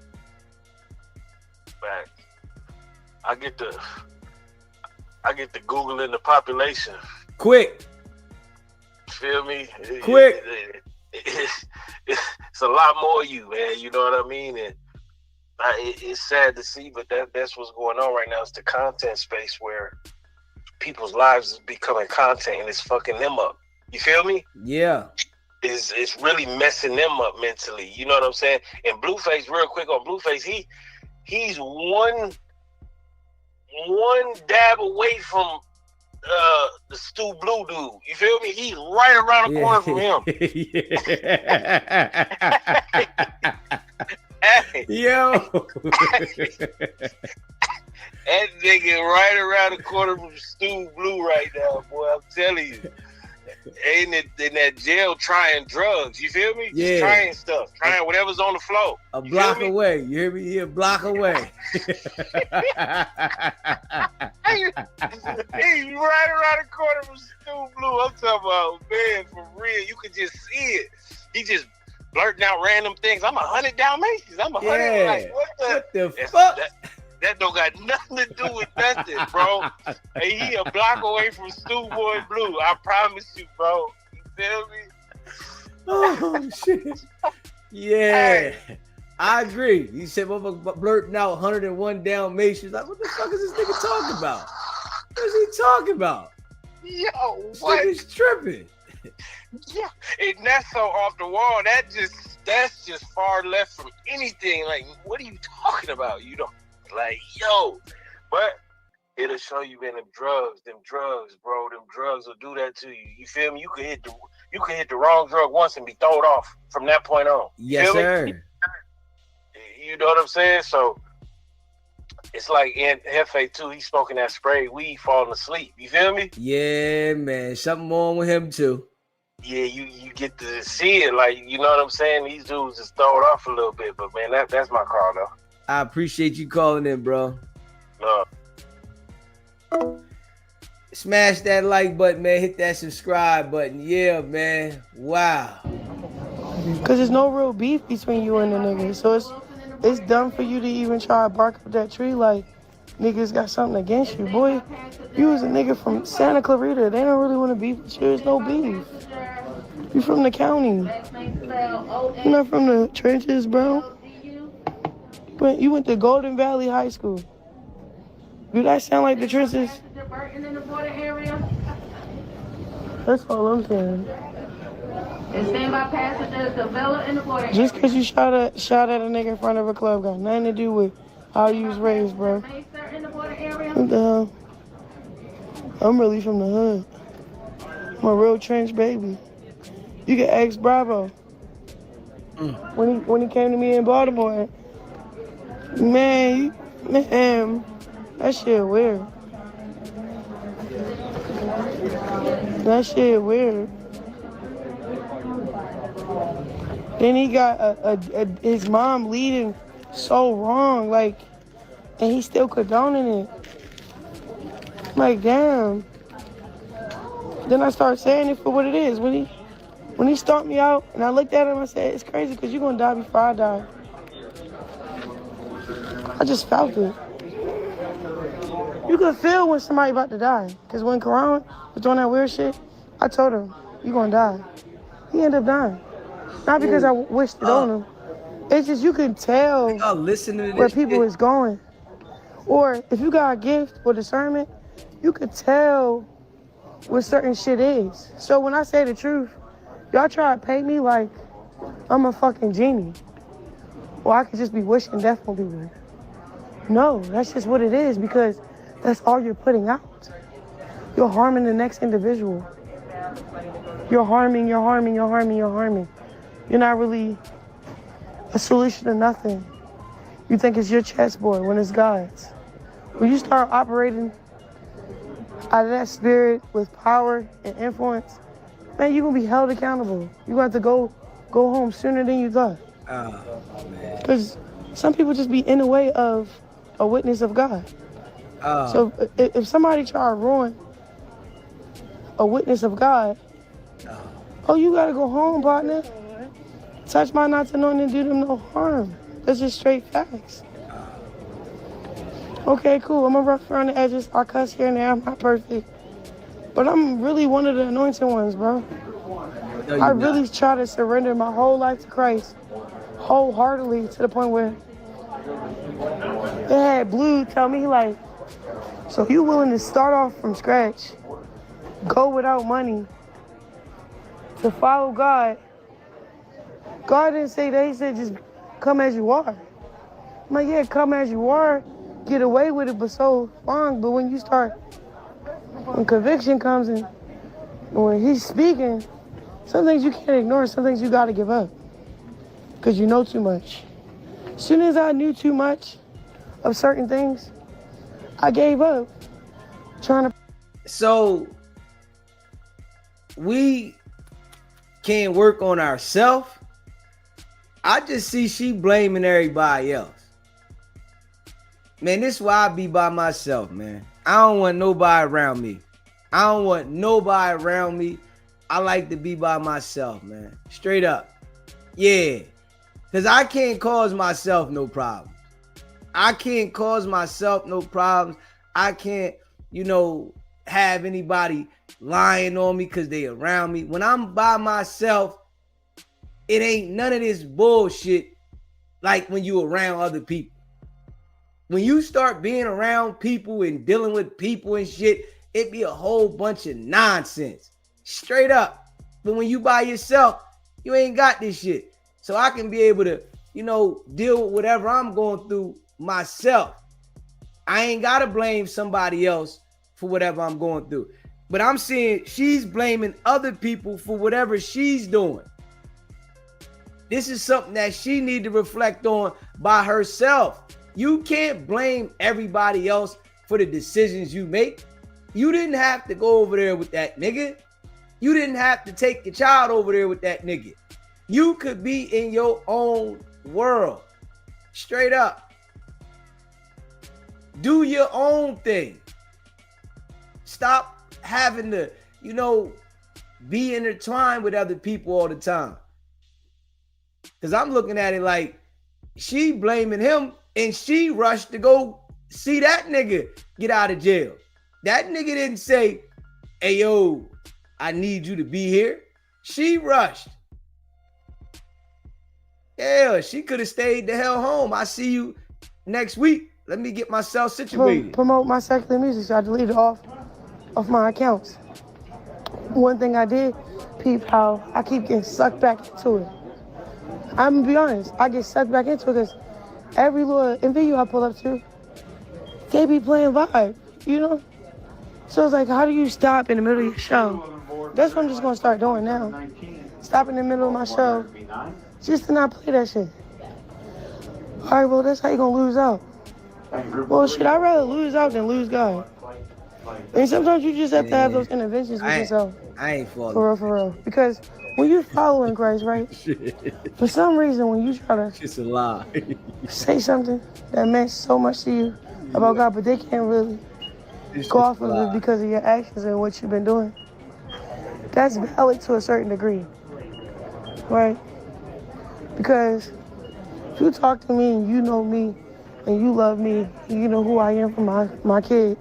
Back. I get the Googling the population. Quick. Feel me? Quick. It's a lot more of you, man. You know what I mean? And it's sad to see, but that's what's going on right now. It's the content space where people's lives is becoming content and it's fucking them up. You feel me? Yeah. It's really messing them up mentally. You know what I'm saying? And Blueface, real quick on Blueface, he's one dab away from the Stu Blue dude. You feel me? He's right around the corner from him. Hey. Yo. That nigga right around the corner from Stu Blue right now, boy. I'm telling you. Ain't in that jail trying drugs. You feel me? Yeah. Just trying stuff. Trying whatever's on the floor. A block away. You hear me? He a block away. He's right around the corner from Stu Blue. I'm talking about, man, for real. You could just see it. He just blurting out random things. I'm 100 Dalmatians. I'm 100. Yeah. Like, what the fuck? That don't got nothing to do with nothing, bro. Hey, he a block away from Stu Boy Blue. I promise you, bro. You feel me? Oh shit. Yeah. I agree. He said, motherfucker blurting out 101 Dalmatians. Like, what the fuck is this nigga talking about? What is he talking about? Yo, This what? nigga's tripping. Yeah, and that's so off the wall. That's just far left from anything. Like, what are you talking about? You don't like, yo. But it'll show you, man, them drugs, bro. Them drugs will do that to you. You feel me? You can hit the wrong drug once and be thrown off from that point on. Yes, sir. You know what I'm saying? So it's like in Hefe too. He's smoking that spray weed, falling asleep. You feel me? Yeah, man. Something wrong with him too. Yeah, you get to see it. Like, you know what I'm saying? These dudes just throw it off a little bit. But man, that's my call though. I appreciate you calling in, bro. No. Smash that like button, man. Hit that subscribe button. Yeah, man. Wow. Cause there's no real beef between you and the nigga. So it's dumb for you to even try to bark up that tree like niggas got something against you. Boy, you was a nigga from Santa Clarita. They don't really want to beef with you. There's no beef. You from the county. You're not from the trenches, bro. You went to Golden Valley High School. Do that sound like the trenches? That's all I'm saying. And standby passengers, the Vela in the border. Just because you shot at a nigga in front of a club got nothing to do with how you was raised, bro. What the hell? I'm really from the hood. I'm a real trench baby. You can ask Bravo. When he came to me in Baltimore, man, that shit weird. That shit weird. Then he got his mom leading so wrong, like, and he still condoning it. Like, damn. Then I started saying it for what it is. When he stomped me out, and I looked at him, I said, it's crazy because you're going to die before I die. I just felt it. You can feel when somebody about to die. Because when Karan was doing that weird shit, I told him, you're going to die. He ended up dying. Not because I wished it on him. It's just you can tell where people is going. Or if you got a gift or discernment, you could tell what certain shit is. So when I say the truth, y'all try to paint me like I'm a fucking genie. Or I could just be wishing death on people. No, that's just what it is because that's all you're putting out. You're harming the next individual. You're harming. You're not really a solution to nothing. You think it's your chessboard when it's God's. When you start operating out of that spirit with power and influence, man, you're gonna be held accountable. You're gonna have to go home sooner than you thought. Oh, man. Because some people just be in the way of a witness of God. Oh. So if somebody try to ruin a witness of God, you gotta go home, partner. Touch my not to know and do them no harm. That's just straight facts. Okay, cool. I'm a rough around the edges. I cuss here and there. I'm not perfect. But I'm really one of the anointed ones, bro. No, I really try to surrender my whole life to Christ wholeheartedly to the point where they had Blue tell me, like, so you willing to start off from scratch, go without money, to follow God? God didn't say that. He said just come as you are. I'm like, yeah, come as you are, get away with it, but so long. But when conviction comes in, when he's speaking, some things you can't ignore, some things you gotta give up. Because you know too much. As soon as I knew too much of certain things, I gave up trying to. So we can't work on ourselves. I just see she blaming everybody else. Man, this is why I be by myself, man. I don't want nobody around me. I like to be by myself, man. Straight up. Yeah. Because I can't cause myself no problems. I can't have anybody lying on me because they around me. When I'm by myself, it ain't none of this bullshit like when you around other people. When you start being around people and dealing with people and shit, it be a whole bunch of nonsense. Straight up. But when you by yourself, you ain't got this shit. So I can be able to, deal with whatever I'm going through myself. I ain't got to blame somebody else for whatever I'm going through. But I'm seeing she's blaming other people for whatever she's doing. This is something that she need to reflect on by herself. You can't blame everybody else for the decisions you make. You didn't have to go over there with that nigga. You didn't have to take your child over there with that nigga. You could be in your own world. Straight up. Do your own thing. Stop having to, be intertwined with other people all the time. Because I'm looking at it like she blaming him and she rushed to go see that nigga get out of jail. That nigga didn't say, hey, yo, I need you to be here. She rushed. Yeah, she could have stayed the hell home. I see you next week. Let me get myself situated. Promote my secular music, so I deleted off my accounts. One thing I did, peep how I keep getting sucked back into it. I'm gonna be honest, I get sucked back into it because every little video I pull up to, they be playing vibe, So it's like, how do you stop in the middle of your show? That's what I'm just gonna start doing now. Stop in the middle of my show, just to not play that shit. All right, well, that's how you gonna lose out. Well, shit, I'd rather lose out than lose God. And sometimes you just have to have those interventions with yourself. I ain't falling. For real. Because when you following Christ, right? For some reason, when you try to It's a lie. say something that meant so much to you about God, but they can't really go off of it because of your actions and what you've been doing, that's valid to a certain degree, right? Because if you talk to me and you know me and you love me and you know who I am for my kid,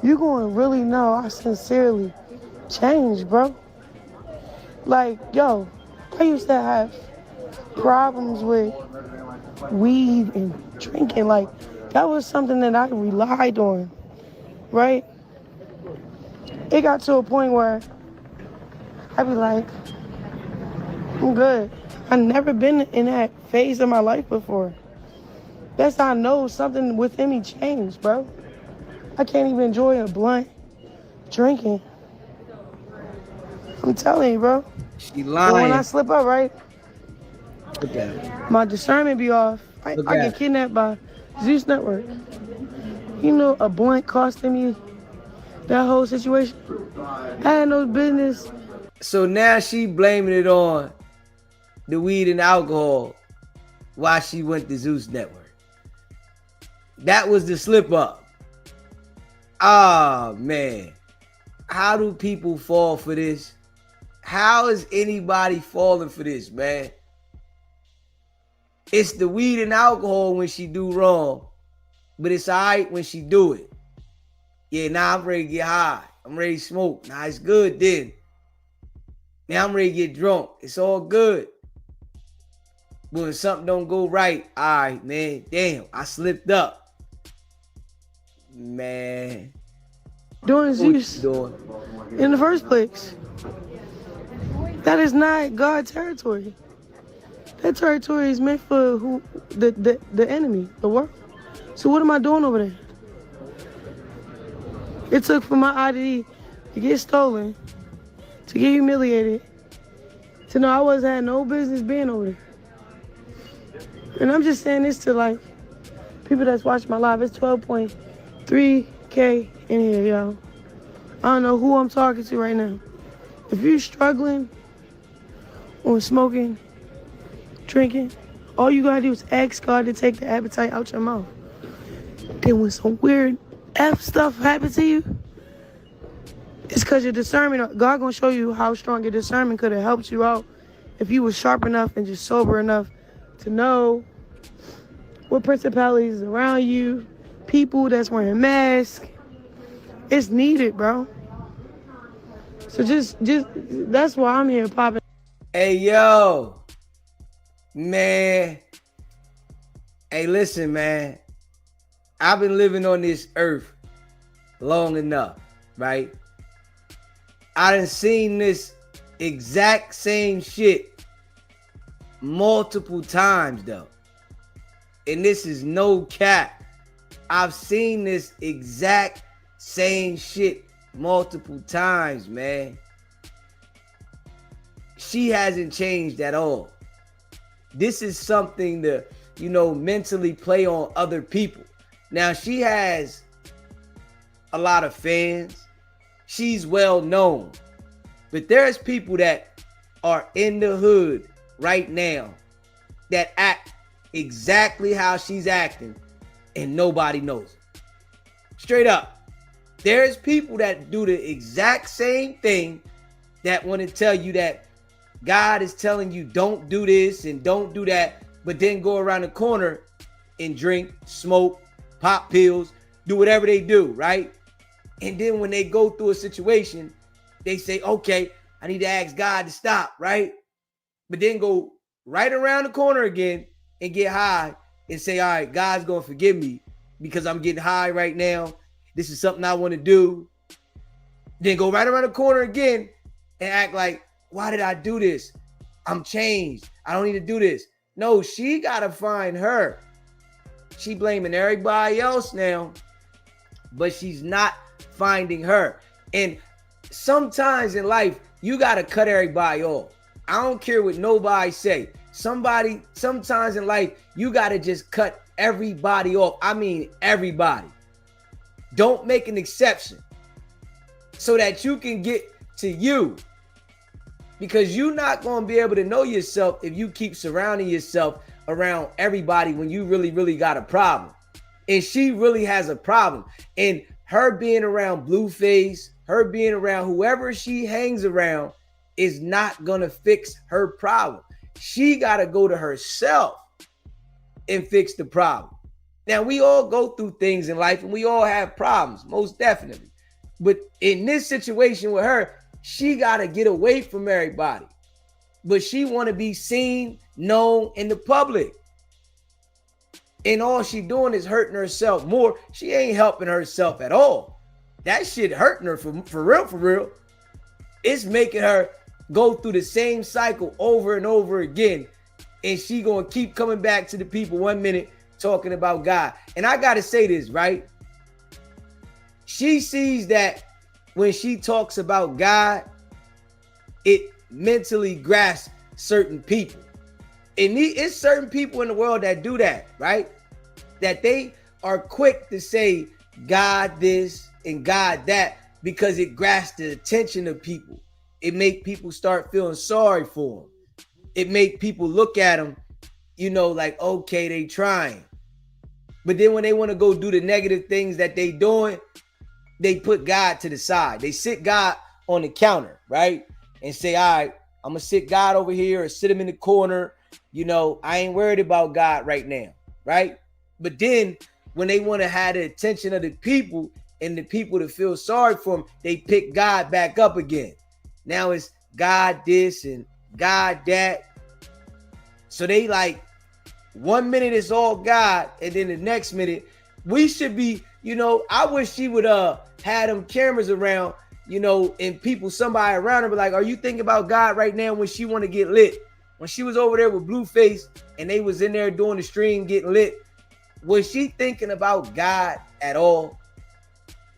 you're going to really know I sincerely changed, bro. Like, yo, I used to have problems with weed and drinking. Like, that was something that I relied on, right? It got to a point where I'd be like, I'm good. I've never been in that phase of my life before. That's how I know something within me changed, bro. I can't even enjoy a blunt drinking. I'm telling you, bro. She lying. But when I slip up, right, Look at it. my discernment be off. I get kidnapped by Zeus Network. A blunt costing me that whole situation. I had no business. So now she blaming it on the weed and alcohol while she went to Zeus Network. That was the slip up. Ah, man. How do people fall for this? How is anybody falling for this, man? It's the weed and alcohol when she do wrong, but it's all right when she do it. Yeah, now I'm ready to get high. I'm ready to smoke. Now it's good then. Now I'm ready to get drunk. It's all good. But when something don't go right, all right, man, damn, I slipped up. Man. Doing Zeus in the first place. That is not God's territory. That territory is meant for the enemy, the world. So what am I doing over there? It took for my identity to get stolen, to get humiliated, to know I had no business being over there. And I'm just saying this to like people that's watching my live. It's 12.3K in here, y'all. I don't know who I'm talking to right now. If you're struggling on smoking, drinking, all you gotta do is ask God to take the appetite out your mouth. Then when some weird F stuff happens to you, it's because your discernment, God gonna show you how strong your discernment could have helped you out if you was sharp enough and just sober enough to know what principalities is around you, people that's wearing masks. It's needed, bro. So just that's why I'm here popping. Hey, yo. Man, Hey, listen, man. I've been living on this earth long enough, right? I done seen this exact same shit multiple times, though. And this is no cap. I've seen this exact same shit multiple times, man. She hasn't changed at all. This is something to, mentally play on other people. Now, she has a lot of fans. She's well known. But there's people that are in the hood right now that act exactly how she's acting and nobody knows it. Straight up. There's people that do the exact same thing that want to tell you that God is telling you don't do this and don't do that, but then go around the corner and drink, smoke, pop pills, do whatever they do, right? And then when they go through a situation, they say, okay, I need to ask God to stop, right? But then go right around the corner again and get high and say, all right, God's going to forgive me because I'm getting high right now. This is something I want to do. Then go right around the corner again and act like, why did I do this? I'm changed. I don't need to do this. No, she got to find her. She blaming everybody else now, but she's not finding her. And sometimes in life, you got to cut everybody off. I don't care what nobody say. Sometimes in life, you got to just cut everybody off. I mean, everybody. Don't make an exception so that you can get to you. Because you're not going to be able to know yourself if you keep surrounding yourself around everybody when you really, really got a problem. And she really has a problem. And her being around Blueface, her being around whoever she hangs around is not going to fix her problem. She got to go to herself and fix the problem. Now, we all go through things in life and we all have problems, most definitely. But in this situation with her, she got to get away from everybody. But she want to be seen, known in the public. And all she doing is hurting herself more. She ain't helping herself at all. That shit hurting her for real. It's making her go through the same cycle over and over again. And she going to keep coming back to the people 1 minute talking about God. And I got to say this, right? She sees that when she talks about God, it mentally grasps certain people. And it's certain people in the world that do that, right? That they are quick to say God this and God that because it grasps the attention of people. It make people start feeling sorry for them. It make people look at them, like, okay, they trying. But then when they want to go do the negative things that they doing, they put God to the side. They sit God on the counter, right? And say, all right, I'm going to sit God over here or sit him in the corner. I ain't worried about God right now, right? But then when they want to have the attention of the people and the people to feel sorry for them, they pick God back up again. Now it's God this and God that. So they like 1 minute it's all God, and then the next minute we should be, I wish she would have them cameras around, and somebody around her be like, are you thinking about God right now when she want to get lit? When she was over there with Blueface and they was in there doing the stream getting lit, was she thinking about God at all?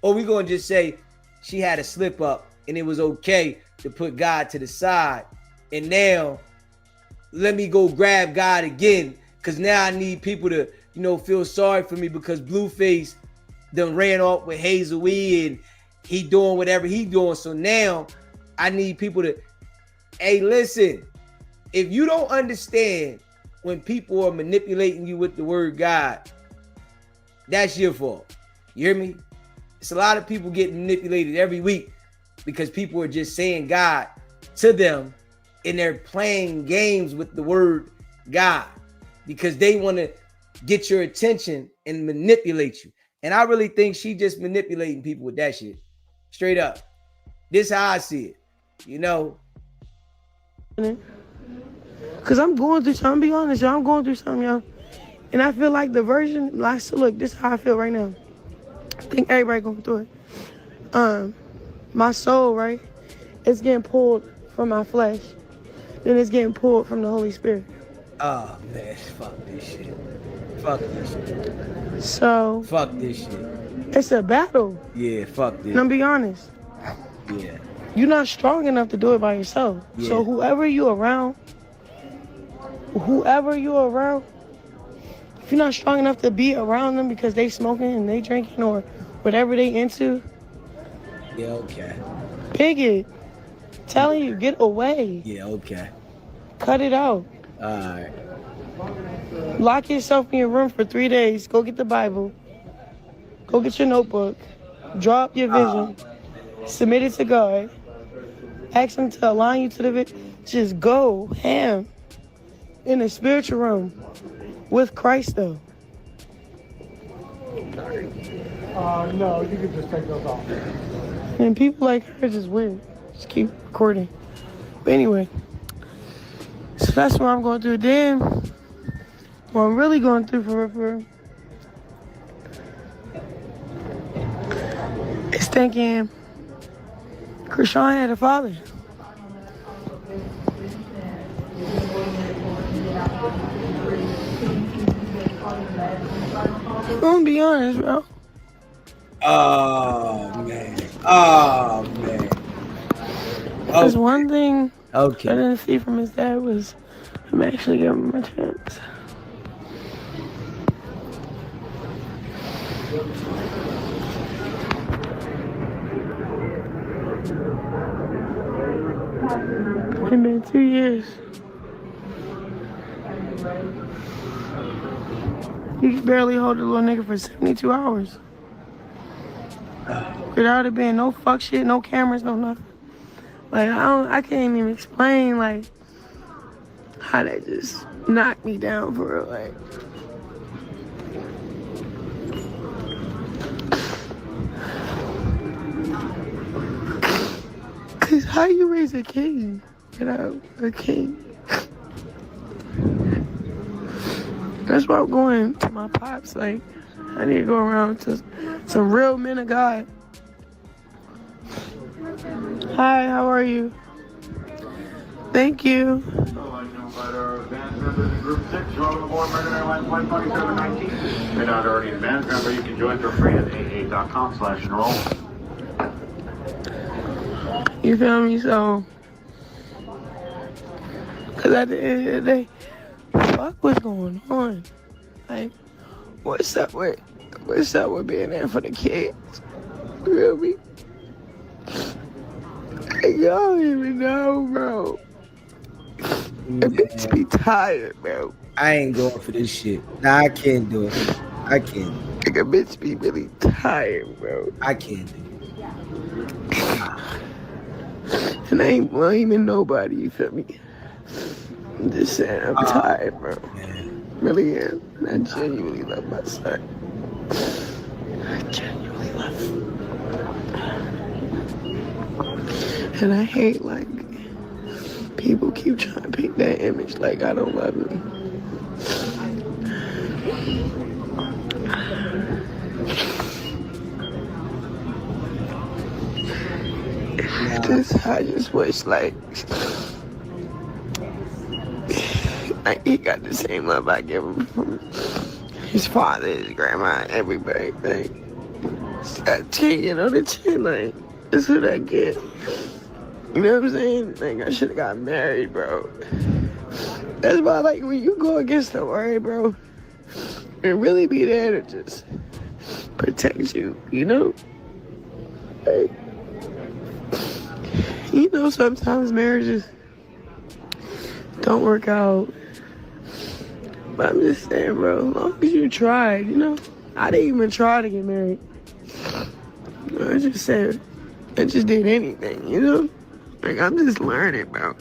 Or we going to just say she had a slip up and it was okay to put God to the side. And now let me go grab God again because now I need people to, feel sorry for me because Blueface done ran off with Hazel E and he doing whatever he doing. So now I need people to, hey, listen, if you don't understand when people are manipulating you with the word God, that's your fault. You hear me? It's a lot of people getting manipulated every week because people are just saying God to them and they're playing games with the word God because they want to get your attention and manipulate you. And I really think she just manipulating people with that shit. Straight up. This how I see it. Because I'm going through something, be honest, y'all. I'm going through something, y'all. And I feel like the version, like, so look, this is how I feel right now. I think everybody going through it. My soul, right? It's getting pulled from my flesh. Then it's getting pulled from the Holy Spirit. Oh man, fuck this shit. Fuck this shit. So Fuck this shit. it's a battle. Yeah, fuck this. And I'm be honest. Yeah. You're not strong enough to do it by yourself. Yeah. So whoever you're around, if you're not strong enough to be around them because they smoking and they drinking or whatever they into, Yeah, okay. bigot. Telling you, get away. Yeah, okay. Cut it out. Alright. Lock yourself in your room for 3 days. Go get the Bible. Go get your notebook. Draw up your vision. Submit it to God. Ask him to align you to the vision. Just go ham in the spiritual realm with Christ, though. No, you can just take those off. And people like her just weird. Just keep recording. But anyway, so that's what I'm going through. Then, what I'm really going through for real, is thinking Chrisean had a father. I'm gonna be honest, bro. Oh man. Oh man. There's one thing I Okay. didn't see from his dad was him actually giving him a chance. It's been 2 years. You can barely hold a little nigga for 72 hours. Without it being no fuck shit, no cameras, no nothing. Like, I can't even explain, like, how that just knocked me down for real, like. Cause how you raise a king without a king? That's why I'm going to my pops, like, I need to go around to some real men of God. Hi, how are you? Thank you. You're not already advanced, remember you can join for free at aa.com/enroll. You feel me? So, cause at the end of the day, fuck what's going on? Like, what's up with being there for the kids? You feel me? Like, y'all don't even know, bro. It makes me tired, bro. I ain't going for this shit. Nah, I can't do it. I can't. Like, it makes me really tired, bro. I can't do it. And I ain't blaming nobody, you feel me? I'm just saying, I'm tired, bro. Man. Really am. And I genuinely love my son. I genuinely love him. And I hate, like, people keep trying to paint that image like I don't love him. I just wish, like he got the same love I give him from his father, his grandma, everybody. Like, that 10 on the chin, like, that's what I get. You know what I'm saying? Like, I should have got married, bro. That's why, like, when you go against the word, bro, and really be there to just protect you, you know? Like, you know, sometimes marriages don't work out. But I'm just saying, bro, as long as you tried, you know? I didn't even try to get married. I just said, I just did anything, you know? Like, I'm just learning, bro.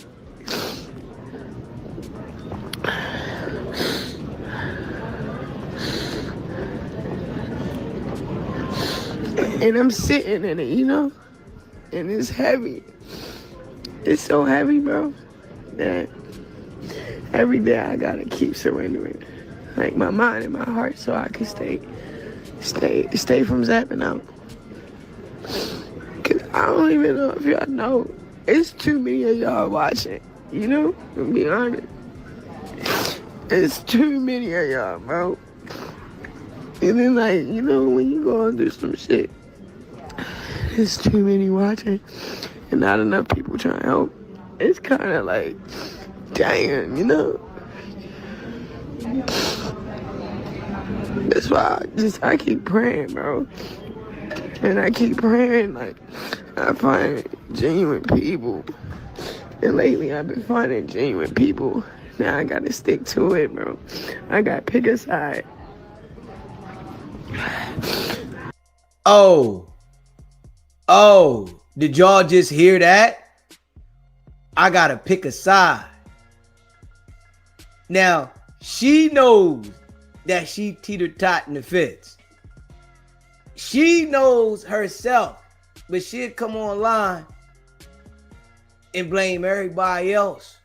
And I'm sitting in it, you know? And it's heavy. It's so heavy, bro, that every day I gotta keep surrendering. like my mind and my heart, so I can stay from zapping out. Cause I don't even know if y'all know, it's too many of y'all watching, you know, to be honest. It's too many of y'all, bro. And then, like, you know, when you go and do some shit, there's too many watching and not enough people trying to help. It's kind of like, damn, you know? That's why I keep praying, bro. And I keep praying, like, I find genuine people. And lately, I've been finding genuine people. Now I gotta stick to it, bro. I gotta pick a side. Oh, did y'all just hear that? I gotta pick a side. Now, she knows that she teeter-totting the fence. She knows herself, but she'll come online and blame everybody else.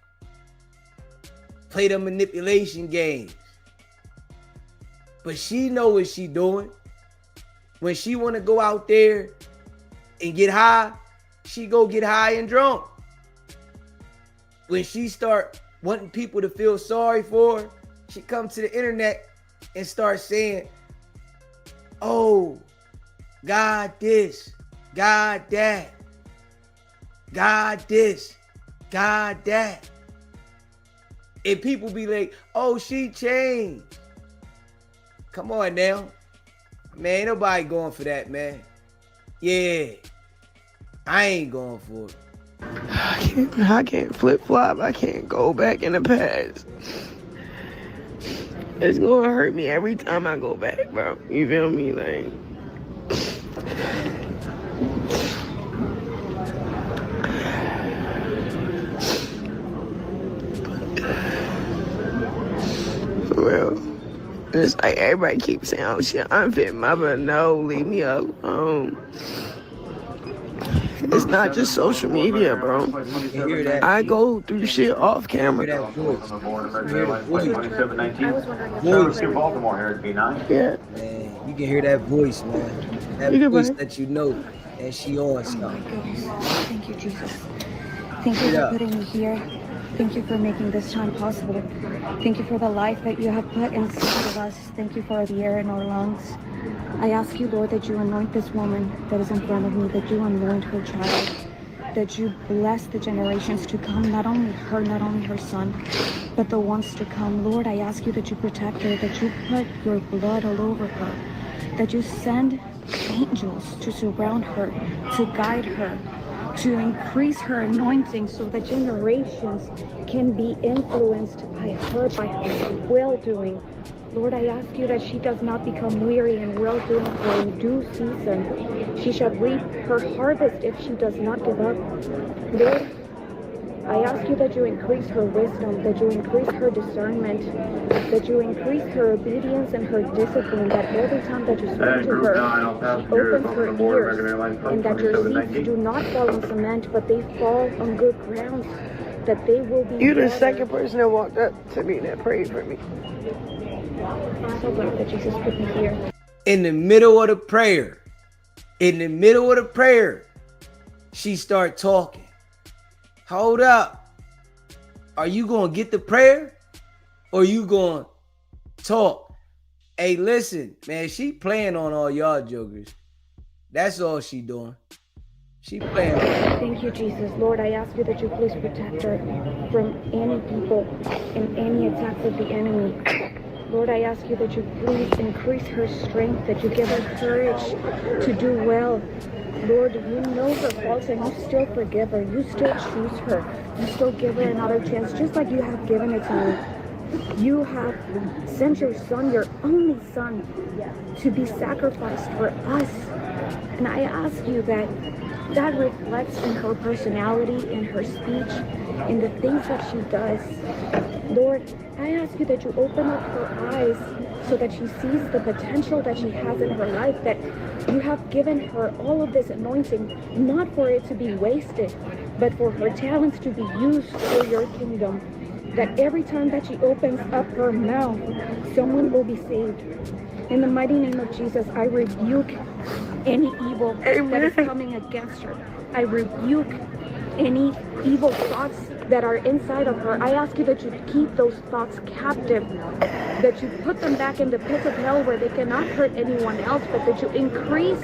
Play the manipulation games. But she know what she doing. When she want to go out there and get high, she go get high and drunk. When she start wanting people to feel sorry for her, she come to the internet and start saying, oh, God this, God that, God this, God that. And people be like, oh, she changed. Come on now. Man, ain't nobody going for that, man. Yeah. I ain't going for it. I can't flip-flop. I can't go back in the past. It's gonna hurt me every time I go back, bro. You feel me? Like, for real. It's like everybody keeps saying, oh shit, unfit mother. No, leave me alone. It's not just social media, bro. I go through shit off camera. Hear that voice. Hear the voice. Yeah. Man, you can hear that voice, man. That voice that you know, and she on something. Oh my goodness. Thank you, Jesus. Thank you for putting me here. Thank you for making this time possible. Thank you for the life that you have put inside of us. Thank you for the air in our lungs. I ask you, Lord, that you anoint this woman that is in front of me, that you anoint her child, that you bless the generations to come, not only her son, but the ones to come. Lord, I ask you that you protect her, that you put your blood all over her, that you send angels to surround her, to guide her, to increase her anointing so that generations can be influenced by her well-doing. Lord, I ask you that she does not become weary in well-doing, for in due season she shall reap her harvest if she does not give up. Lord, I ask you that you increase her wisdom, that you increase her discernment, that you increase her obedience and her discipline, that every time that you speak to her, she opens her ears, and that your seeds do not fall on cement, but they fall on good ground, that they will be... You're the second person that walked up to me that prayed for me. I'm so glad that Jesus put me here. In the middle of the prayer, she start talking. Hold up. Are you going to get the prayer or you going to talk? Hey, listen, man, she playing on all y'all jokers. That's all she doing. She playing. Thank you, Jesus. Lord, I ask you that you please protect her from any people and any attacks of the enemy. Lord, I ask you that you please increase her strength, that you give her courage to do well. Lord, you know her faults and you still forgive her. You still choose her. You still give her another chance, just like you have given it to me. You have sent your son, your only son, to be sacrificed for us. And I ask you that reflects in her personality, in her speech, in the things that she does. Lord, I ask you that you open up her eyes so that she sees the potential that she has in her life, that you have given her all of this anointing, not for it to be wasted, but for her talents to be used for your kingdom. that every time that she opens up her mouth, someone will be saved. In the mighty name of Jesus, I rebuke any evil that is coming against her. I rebuke any evil thoughts that are inside of her. I ask you that you keep those thoughts captive, that you put them back in the pits of hell where they cannot hurt anyone else, but that you increase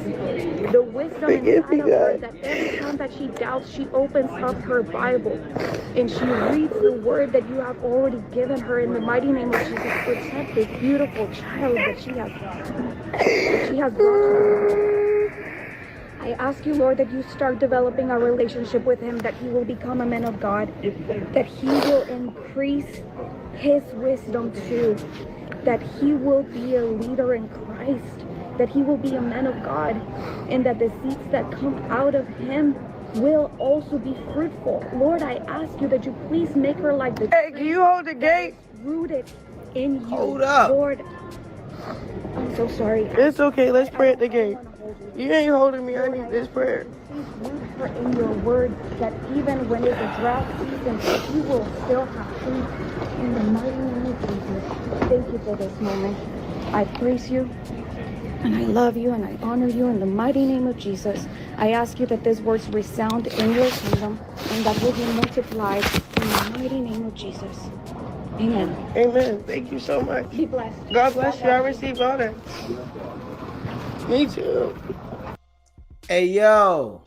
the wisdom inside of her, that every time that she doubts, she opens up her Bible and she reads the word that you have already given her. In the mighty name of Jesus, protect this beautiful child that she has brought to her. I ask you, Lord, that you start developing a relationship with him, that he will become a man of God, that he will increase his wisdom too, that he will be a leader in Christ, that he will be a man of God, and that the seeds that come out of him will also be fruitful. Lord, I ask you that you please make her like the Hey, can you hold the gate? Rooted in you. Hold up. Lord, I'm so sorry. It's okay. Let's pray at the gate. You ain't holding me. I need this prayer. Please root her in your word, that even when it's a drought season, you will still have food. In the mighty name of Jesus, thank you for this moment. I praise you, and I love you, and I honor you in the mighty name of Jesus. I ask you that these words resound in your kingdom, and that will be multiplied in the mighty name of Jesus. Amen. Amen. Thank you so much. Be blessed. God bless you. I received all that. Me too. Hey, yo,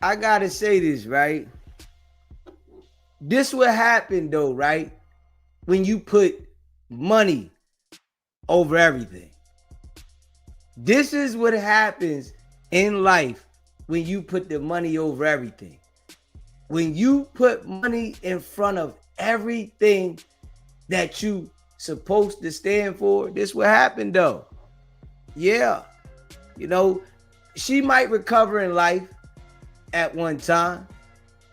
I gotta say this, right? This what happened though, right? When you put money over everything. This is what happens in life when you put the money over everything. When you put money in front of everything that you supposed to stand for, this what happened though. Yeah, you know, she might recover in life at one time.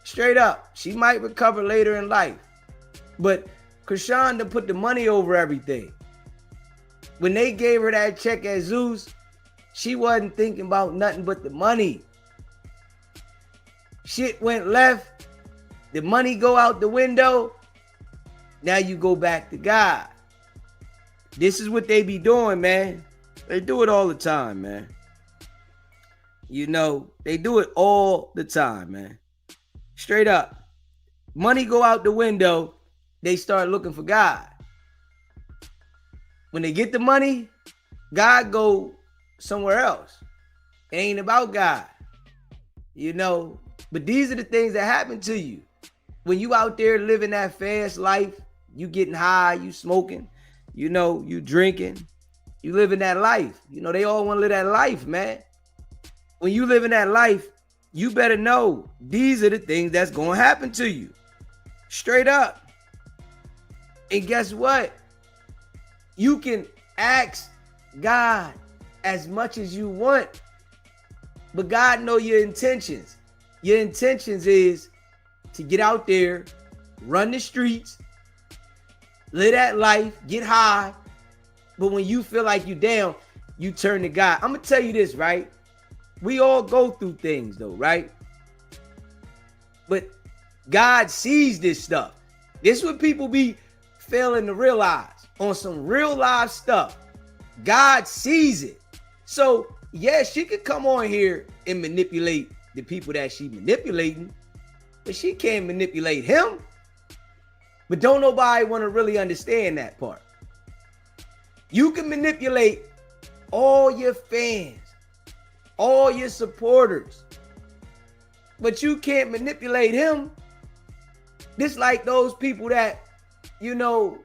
Straight up, she might recover later in life. But Chrisean to put the money over everything. When they gave her that check at Zeus, she wasn't thinking about nothing but the money. Shit went left. The money go out the window. Now you go back to God. This is what they be doing, man. They do it all the time, man. You know, they do it all the time, man. Straight up. Money go out the window, they start looking for God. When they get the money, God go somewhere else. It ain't about God. You know, but these are the things that happen to you. When you out there living that fast life, you getting high, you smoking, you know, you drinking, you living that life. You know, they all want to live that life, man. When you live in that life, you better know these are the things that's going to happen to you. Straight up. And guess what? You can ask God as much as you want, but God know your intentions. Your intentions is to get out there, run the streets, live that life, get high. But when you feel like you down, you turn to God. I'm going to tell you this, right? We all go through things though, right? But God sees this stuff. This is what people be failing to realize on some real life stuff. God sees it. So yeah, she could come on here and manipulate the people that she manipulating, but she can't manipulate him. But don't nobody want to really understand that part. You can manipulate all your fans, all your supporters, but you can't manipulate him. This like those people that, you know,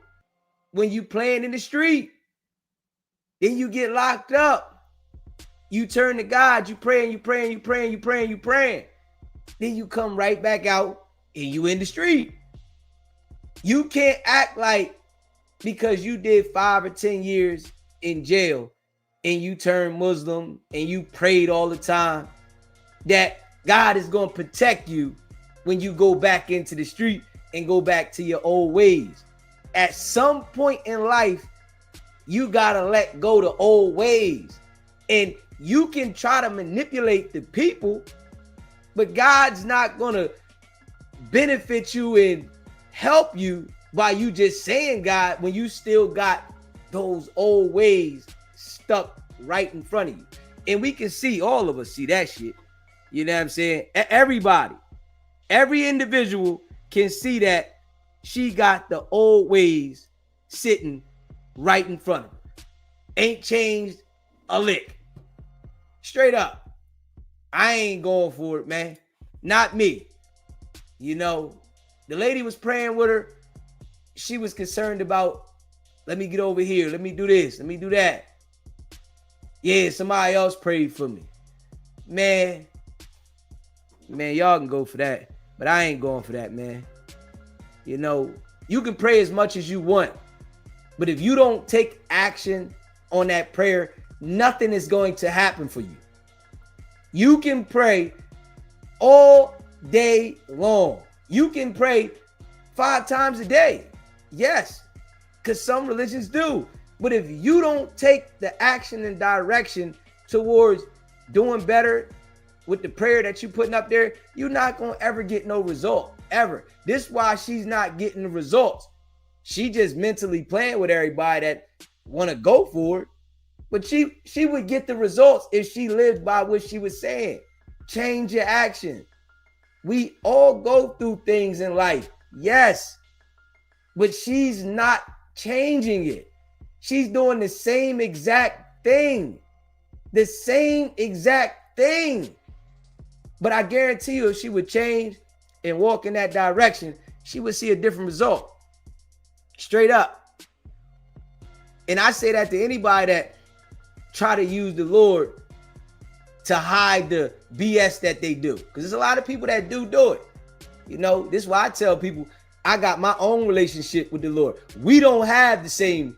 when you playing in the street, then you get locked up. You turn to God, you praying, you praying, you praying, you praying, you praying. Then you come right back out and you in the street. You can't act like because you did 5 or 10 years in jail and you turned Muslim and you prayed all the time that God is going to protect you when you go back into the street and go back to your old ways. At some point in life, you got to let go the old ways. And you can try to manipulate the people, but God's not going to benefit you and help you by you just saying God when you still got those old ways stuck right in front of you. And we can see, all of us see that shit. You know what I'm saying? Everybody, every individual can see that she got the old ways sitting right in front of her. Ain't changed a lick. Straight up. I ain't going for it, man. Not me. You know, the lady was praying with her. She was concerned about, let me get over here. Let me do this. Let me do that. Yeah, somebody else prayed for me. Man, y'all can go for that. But I ain't going for that, man. You know, you can pray as much as you want. But if you don't take action on that prayer, nothing is going to happen for you. You can pray all day long. You can pray 5 times a day. Yes, because some religions do. But if you don't take the action and direction towards doing better with the prayer that you're putting up there, you're not going to ever get no result, ever. This is why she's not getting the results. She just mentally playing with everybody that want to go for it. But she would get the results if she lived by what she was saying. Change your action. We all go through things in life, yes. But she's not changing it. She's doing the same exact thing. The same exact thing. But I guarantee you, if she would change and walk in that direction, she would see a different result. Straight up. And I say that to anybody that try to use the Lord to hide the BS that they do. Because there's a lot of people that do it. You know, this is why I tell people, I got my own relationship with the Lord. We don't have the same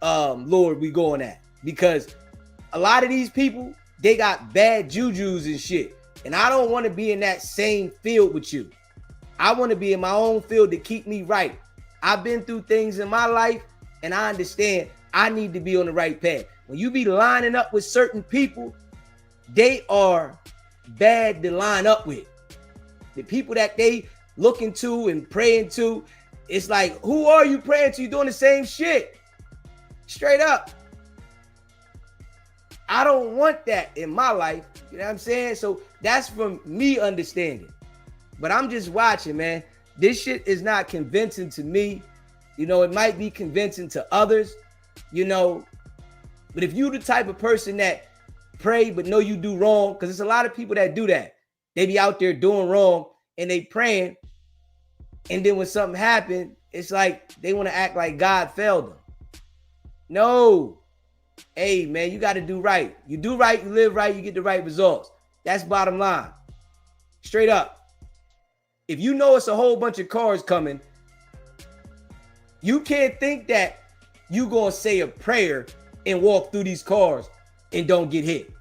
Lord we going at. Because a lot of these people, they got bad jujus and shit. And I don't want to be in that same field with you. I want to be in my own field to keep me right. I've been through things in my life, and I understand I need to be on the right path. When you be lining up with certain people, they are bad to line up with. The people that they looking to and praying to, it's like, who are you praying to? You doing the same shit. Straight up. I don't want that in my life. You know what I'm saying? So that's from me understanding. But I'm just watching, man. This shit is not convincing to me. You know, it might be convincing to others, you know. But if you the type of person that pray but know you do wrong, because there's a lot of people that do that. They be out there doing wrong and they praying. And then when something happens, it's like they want to act like God failed them. No. Hey, man, you got to do right. You do right, you live right, you get the right results. That's bottom line. Straight up. If you know it's a whole bunch of cars coming, you can't think that you going to say a prayer and walk through these cars and don't get hit.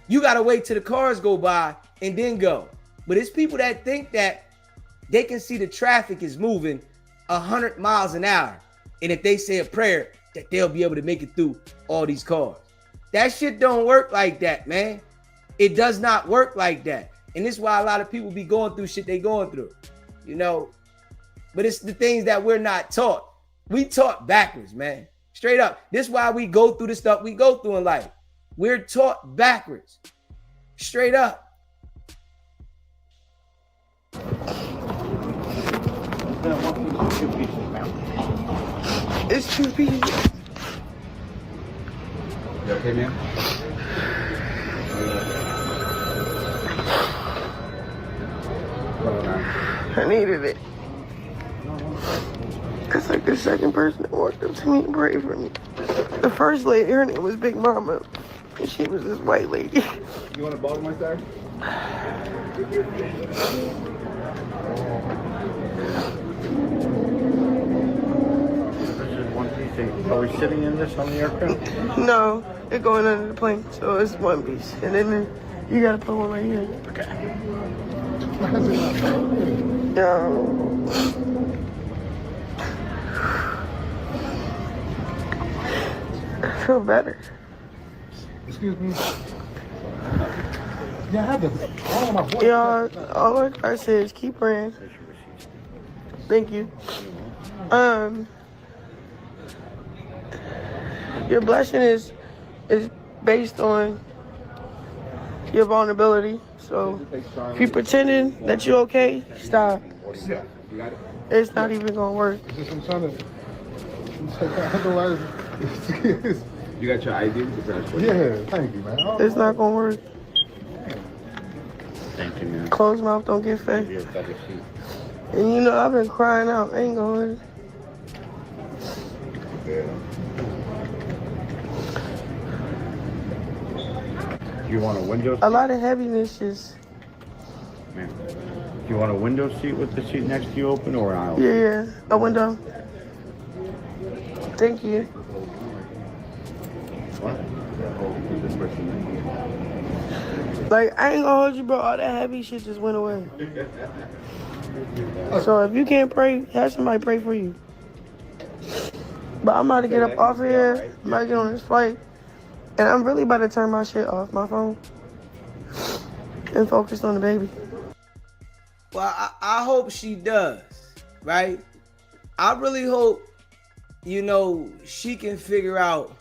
You got to wait till the cars go by and then go. But it's people that think that they can see the traffic is moving 100 miles an hour. And if they say a prayer, that they'll be able to make it through all these cars. That shit don't work like that, man. It does not work like that. And this is why a lot of people be going through shit they going through, you know. But it's the things that we're not taught. We taught backwards, man. Straight up. This is why we go through the stuff we go through in life. We're taught backwards. Straight up. It's 2 pieces. You okay, man? I needed it. It's like the second person that walked up to me and prayed for me. The first lady, her name was Big Mama, and she was this white lady. You want to bottle my side? Are we sitting in this on the aircraft? No, they're going under the plane, so it's one piece. And then you gotta put one right here. Okay. I feel better. Excuse me. Yeah, I have all of my voice. Y'all, all I gotta say is keep praying. Thank you. Your blessing is based on your vulnerability. So if you're pretending that you're okay, stop. It's not even gonna work. I'm trying to. Otherwise, you got your ID? Yeah, thank you, man. It's not gonna work. Thank you, man. Closed mouth don't get fed. And you know I've been crying out. I ain't gonna. You want a window seat? A lot of heaviness is. Man. Do you want a window seat with the seat next to you open or an aisle? Yeah, a window. Thank you. What? Like, I ain't gonna hold you, bro. All that heavy shit just went away. So if you can't pray, have somebody pray for you. But I'm about to get up off of here. I'm about to get on this flight. And I'm really about to turn my shit off, my phone. And focus on the baby. Well, I hope she does, right? I really hope, you know, she can figure out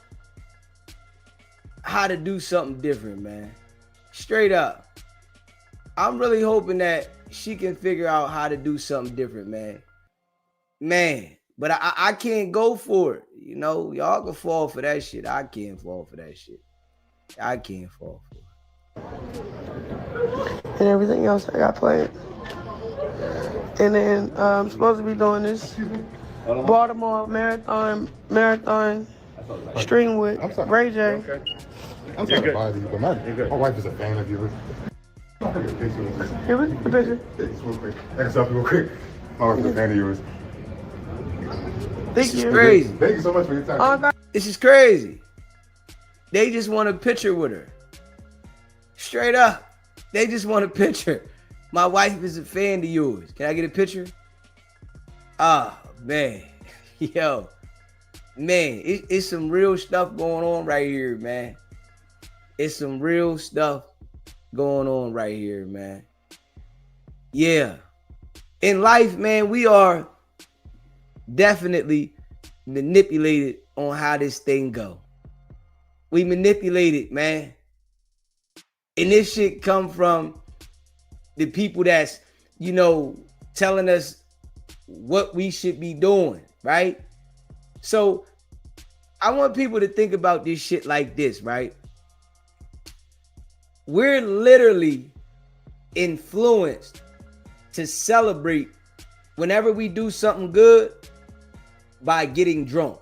how to do something different, man. Straight up. I'm really hoping that she can figure out how to do something different, man. Man, but I can't go for it. You know, y'all can fall for that shit. I can't fall for that shit. I can't fall for it. And everything else I got planned. And then I'm supposed to be doing this Baltimore marathon stream with Ray J. I'm sorry to bother you, but my wife is a fan of yours. Here we the picture. I can stop you real quick. My wife is a fan of yours. This is crazy. Thank you so much for your time. This is crazy. They just want a picture with her. Straight up. They just want a picture. My wife is a fan of yours. Can I get a picture? Ah, man. Yo. Man, it's some real stuff going on right here, man. It's some real stuff going on right here, man. Yeah. In life, man, we are definitely manipulated on how this thing go. We manipulate it, man. And this shit come from the people that's, you know, telling us what we should be doing, right? So I want people to think about this shit like this, right? We're literally influenced to celebrate whenever we do something good by getting drunk.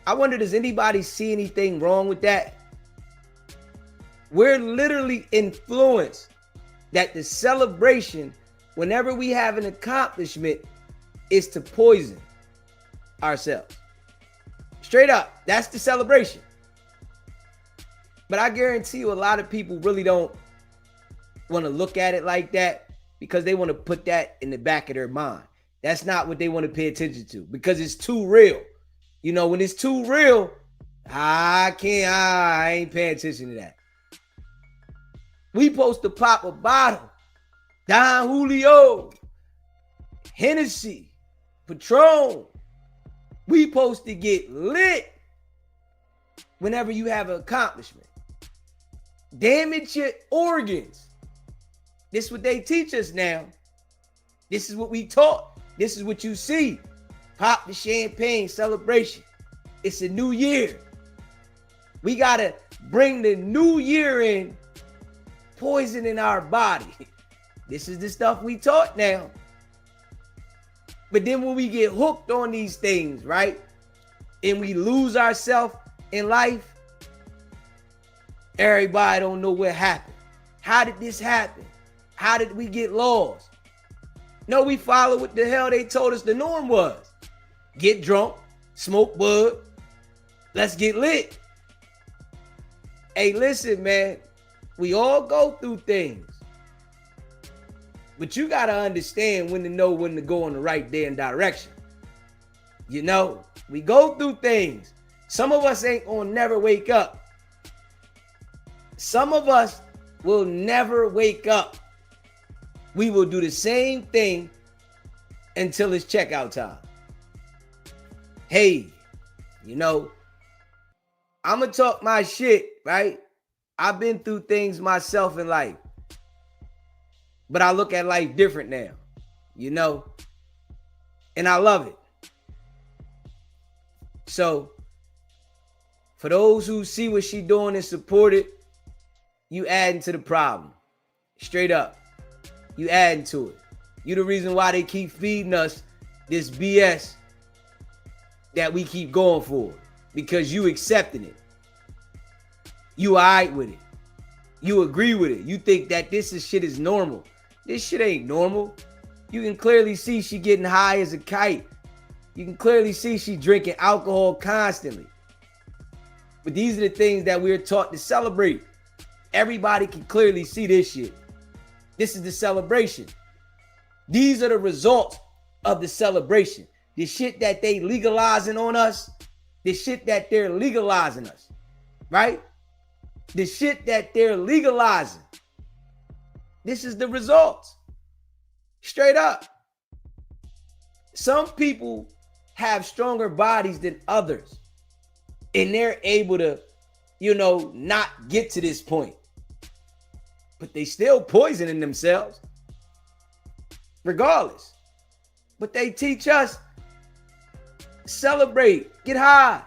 I wonder, does anybody see anything wrong with that? We're literally influenced that the celebration, whenever we have an accomplishment, is to poison ourselves. Straight up, that's the celebration. But I guarantee you a lot of people really don't want to look at it like that because they want to put that in the back of their mind. That's not what they want to pay attention to because it's too real. You know, when it's too real, I ain't paying attention to that. We supposed to pop a bottle. Don Julio, Hennessy, Patron. We supposed to get lit whenever you have an accomplishment. Damage your organs. This is what they teach us now. This is what we taught. This is what you see. Pop the champagne celebration. It's a new year. We got to bring the new year in, poison in our body. This is the stuff we taught now. But then when we get hooked on these things, right? And we lose ourselves in life, everybody don't know what happened. How did this happen? How did we get lost? No, we follow what the hell they told us the norm was. Get drunk, smoke bud, let's get lit. Hey, listen, man, we all go through things. But you got to understand when to know when to go in the right damn direction. You know, we go through things. Some of us ain't gonna never wake up. Some of us will never wake up. we will do the same thing until it's checkout time. Hey, you know, I'm going to talk my shit, right? I've been through things myself in life, but I look at life different now, you know, and I love it. So for those who see what she doing and support it, you adding to the problem. Straight up. You adding to it. You the reason why they keep feeding us this BS that we keep going for. Because you accepting it. You alright with it. You agree with it. You think that shit is normal. This shit ain't normal. You can clearly see she getting high as a kite. You can clearly see she drinking alcohol constantly. But these are the things that we're taught to celebrate. Everybody can clearly see this shit. This is the celebration. These are the results of the celebration. The shit that they legalizing on us. The shit that they're legalizing us. Right? The shit that they're legalizing. This is the results. Straight up. Some people have stronger bodies than others. And they're able to, you know, not get to this point. But they still poisoning themselves. Regardless. But they teach us, celebrate, get high.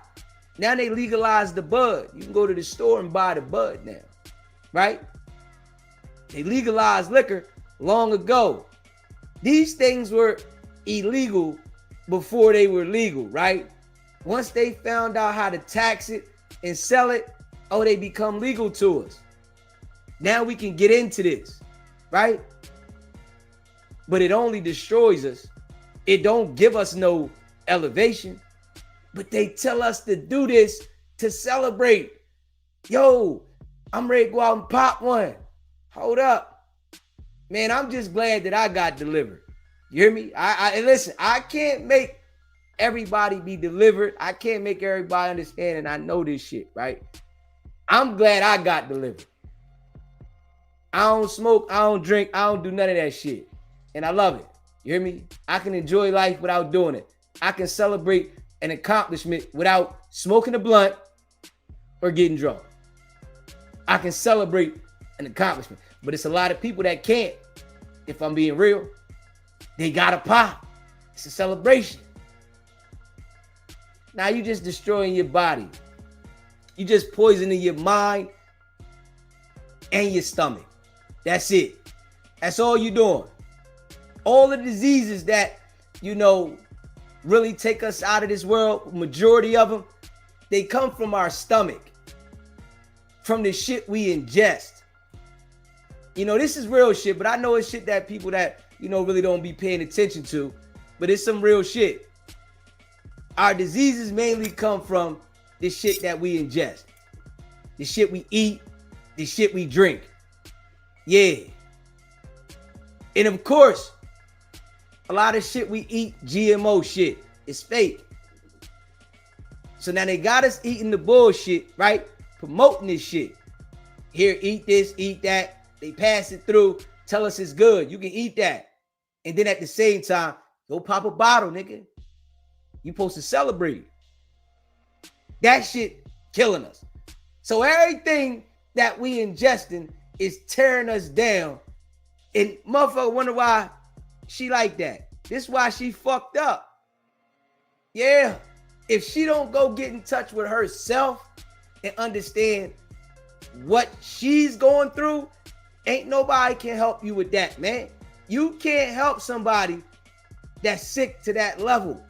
Now they legalize the bud. You can go to the store and buy the bud now. Right? They legalized liquor long ago. These things were illegal before they were legal, right? Once they found out how to tax it and sell it, oh, they become legal to us. Now we can get into this, right? But it only destroys us. It don't give us no elevation. But they tell us to do this to celebrate. Yo, I'm ready to go out and pop one. Hold up. Man, I'm just glad that I got delivered. You hear me? And listen, I can't make everybody be delivered. I can't make everybody understand, and I know this shit, right? I'm glad I got delivered. I don't smoke, I don't drink, I don't do none of that shit. And I love it. You hear me? I can enjoy life without doing it. I can celebrate an accomplishment without smoking a blunt or getting drunk. I can celebrate an accomplishment. But it's a lot of people that can't. If I'm being real, they gotta pop. It's a celebration. Now you just destroying your body. You just poisoning your mind and your stomach. That's it. That's all you doing. All the diseases that, you know, really take us out of this world, majority of them, they come from our stomach. From the shit we ingest. You know, this is real shit, but I know it's shit that people that, you know, really don't be paying attention to. But it's some real shit. Our diseases mainly come from the shit that we ingest. The shit we eat. The shit we drink. Yeah. And of course, a lot of shit we eat, GMO shit, is fake. So now they got us eating the bullshit, right? Promoting this shit. Here, eat this, eat that. They pass it through, tell us it's good. You can eat that. And then at the same time, go pop a bottle, nigga. You supposed to celebrate. That shit killing us. So everything that we ingesting is tearing us down. And motherfucker wonder why she like that. This is why she fucked up. Yeah. If she don't go get in touch with herself and understand what she's going through, ain't nobody can help you with that, man. You can't help somebody that's sick to that level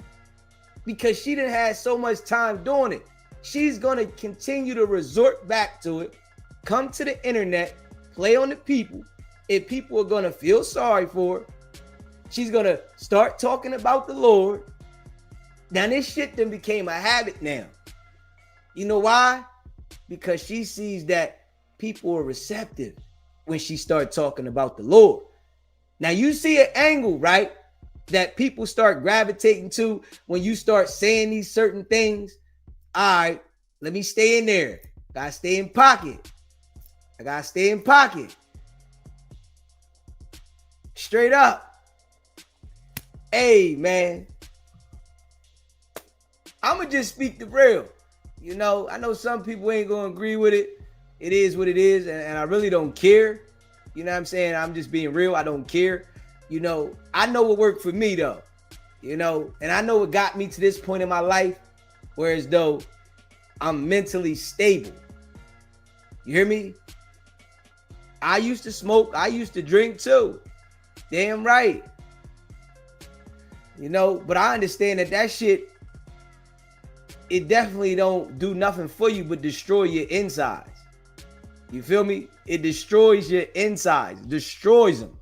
because she done had so much time doing it. She's going to continue to resort back to it, come to the internet, play on the people, and people are going to feel sorry for her. She's going to start talking about the Lord. Now, this shit then became a habit now. You know why? Because she sees that people are receptive when she starts talking about the Lord. Now, you see an angle, right? That people start gravitating to when you start saying these certain things. All right, let me stay in there. Gotta stay in pocket. I gotta stay in pocket. Straight up. Hey, man. I'ma just speak the real. You know, I know some people ain't gonna agree with it. It is what it is, and I really don't care. You know what I'm saying? I'm just being real. I don't care. You know, I know what worked for me though. You know, and I know what got me to this point in my life, whereas though I'm mentally stable. You hear me? I used to smoke. I used to drink too. Damn right. You know, but I understand that shit, it definitely don't do nothing for you but destroy your insides. You feel me? It destroys your insides, destroys them.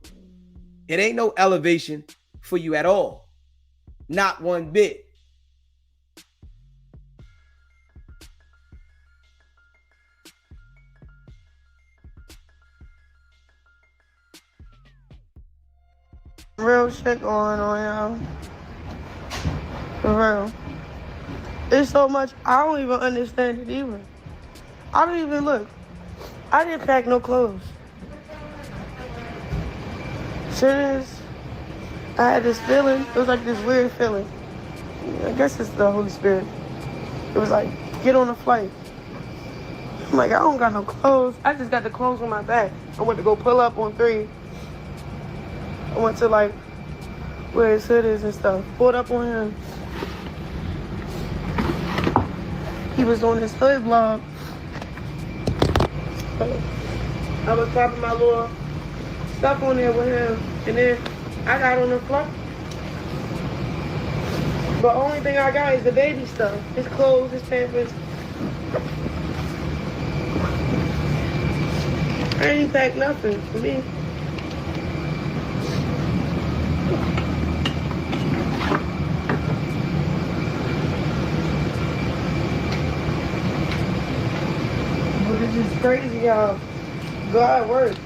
It ain't no elevation for you at all. Not one bit. Real shit going on, y'all. For real. It's so much, I don't even understand it either. I don't even look. I didn't pack no clothes. Shit is, I had this feeling. It was like this weird feeling. I guess it's the Holy Spirit. It was like, get on a flight. I'm like, I don't got no clothes. I just got the clothes on my back. I went to go pull up on 3. I went to like where his hood is and stuff. Pulled up on him. He was on his hood vlog. I was popping my little stuff on there with him, and then I got on the flight. The only thing I got is the baby stuff. His clothes, his pampers. I ain't packed nothing for me. But it's just crazy, y'all. God works.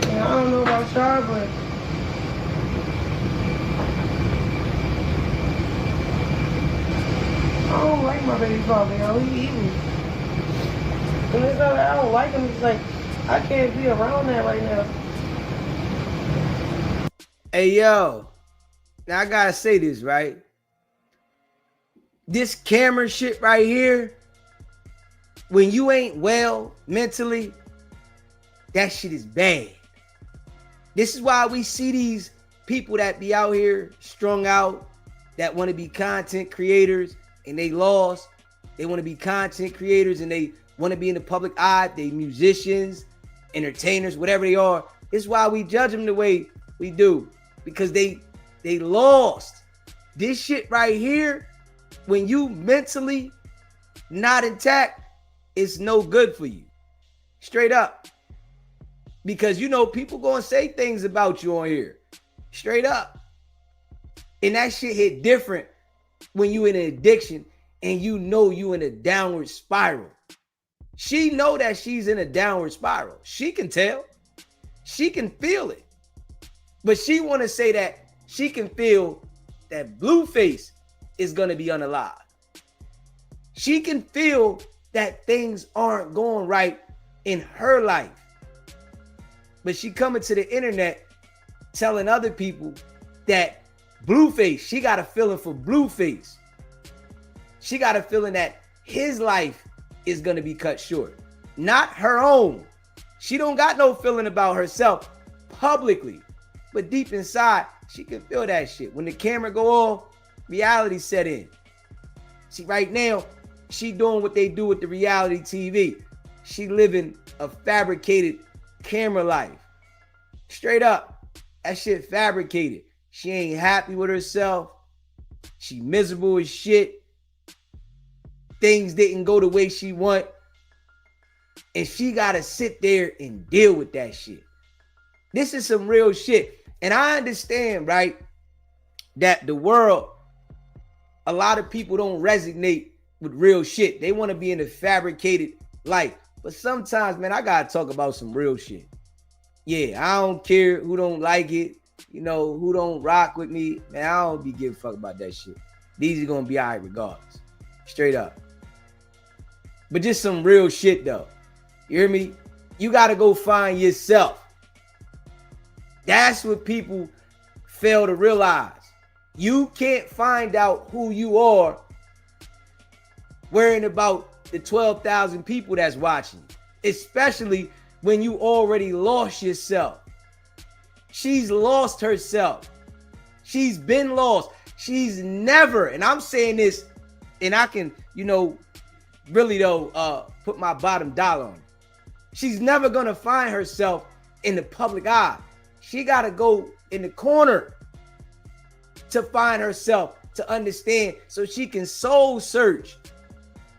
And I don't know about y'all, but I don't like my baby father, yo. He evil. And it's not that I don't like him. It's like, I can't be around that right now. Hey, yo. Now, I gotta say this, right? This camera shit right here, when you ain't well mentally, that shit is bad. This is why we see these people that be out here strung out, that want to be content creators, and they lost. They want to be content creators and they want to be in the public eye. They musicians, entertainers, whatever they are. This is why we judge them the way we do, because they lost. This shit right here, when you mentally not intact, it's no good for you. Straight up. Because you know people gonna say things about you on here. Straight up. And that shit hit different when you in an addiction and you know you in a downward spiral. She know that she's in a downward spiral. She can tell. She can feel it. But she want to say that she can feel that Blueface is going to be unalive. She can feel that things aren't going right in her life. But she coming to the internet telling other people that Blueface, she got a feeling for Blueface. She got a feeling that his life is going to be cut short. Not her own. She don't got no feeling about herself publicly. But deep inside, she can feel that shit. When the camera go off, reality set in. See, right now, she doing what they do with the reality TV. She living a fabricated camera life. Straight up. That shit fabricated. She ain't happy with herself. She miserable as shit. Things didn't go the way she want. And she got to sit there and deal with that shit. This is some real shit. And I understand, right, that the world, a lot of people don't resonate with real shit. They want to be in a fabricated life. But sometimes, man, I got to talk about some real shit. Yeah, I don't care who don't like it, you know, who don't rock with me. Man, I don't be giving a fuck about that shit. These are going to be all right regardless. Straight up. But just some real shit though. You hear me? You got to go find yourself. That's what people fail to realize. You can't find out who you are worrying about the 12,000 people that's watching you, especially when you already lost yourself. She's lost herself. She's been lost. She's never, and I'm saying this, and I can, really though, put my bottom dollar on it. She's never gonna find herself in the public eye. She gotta go in the corner to find herself, to understand, so she can soul search.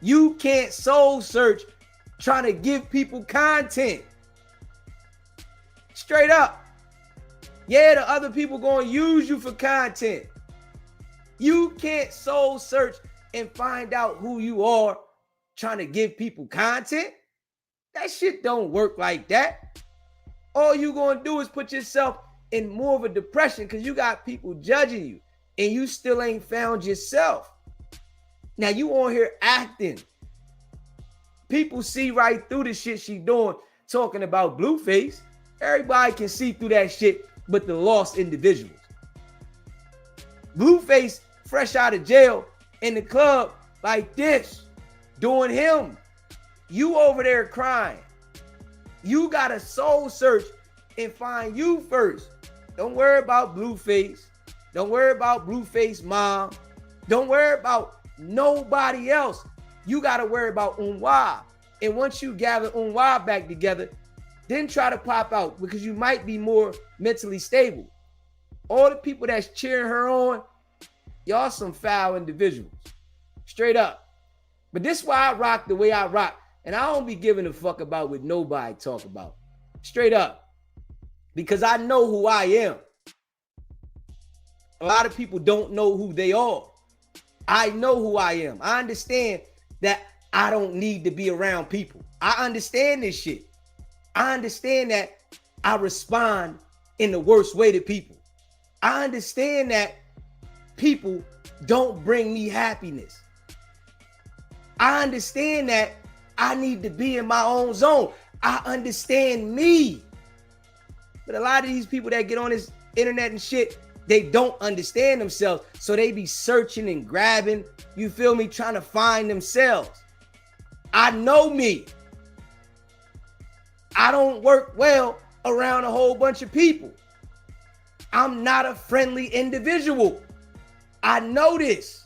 You can't soul search trying to give people content. Straight up. Yeah, the other people gonna use you for content. You can't soul search and find out who you are trying to give people content. That shit don't work like that. All you gonna do is put yourself in more of a depression because you got people judging you and you still ain't found yourself. Now you on here acting. People see right through the shit she doing, talking about Blueface. Everybody can see through that shit, but the lost individuals. Blueface, fresh out of jail, in the club like this, doing him. You over there crying. You gotta soul search and find you first. Don't worry about Blueface. Don't worry about Blueface mom. Don't worry about nobody else. You gotta worry about Unwa. And once you gather Unwa back together, then try to pop out because you might be more mentally stable. All the people that's cheering her on, y'all some foul individuals. Straight up. But this is why I rock the way I rock. And I don't be giving a fuck about what nobody talk about. Straight up. Because I know who I am. A lot of people don't know who they are. I know who I am. I understand that I don't need to be around people. I understand this shit. I understand that I respond in the worst way to people. I understand that people don't bring me happiness. I understand that I need to be in my own zone. I understand me. But a lot of these people that get on this internet and shit, they don't understand themselves. So they be searching and grabbing, you feel me, trying to find themselves. I know me. I don't work well around a whole bunch of people. I'm not a friendly individual. I know this.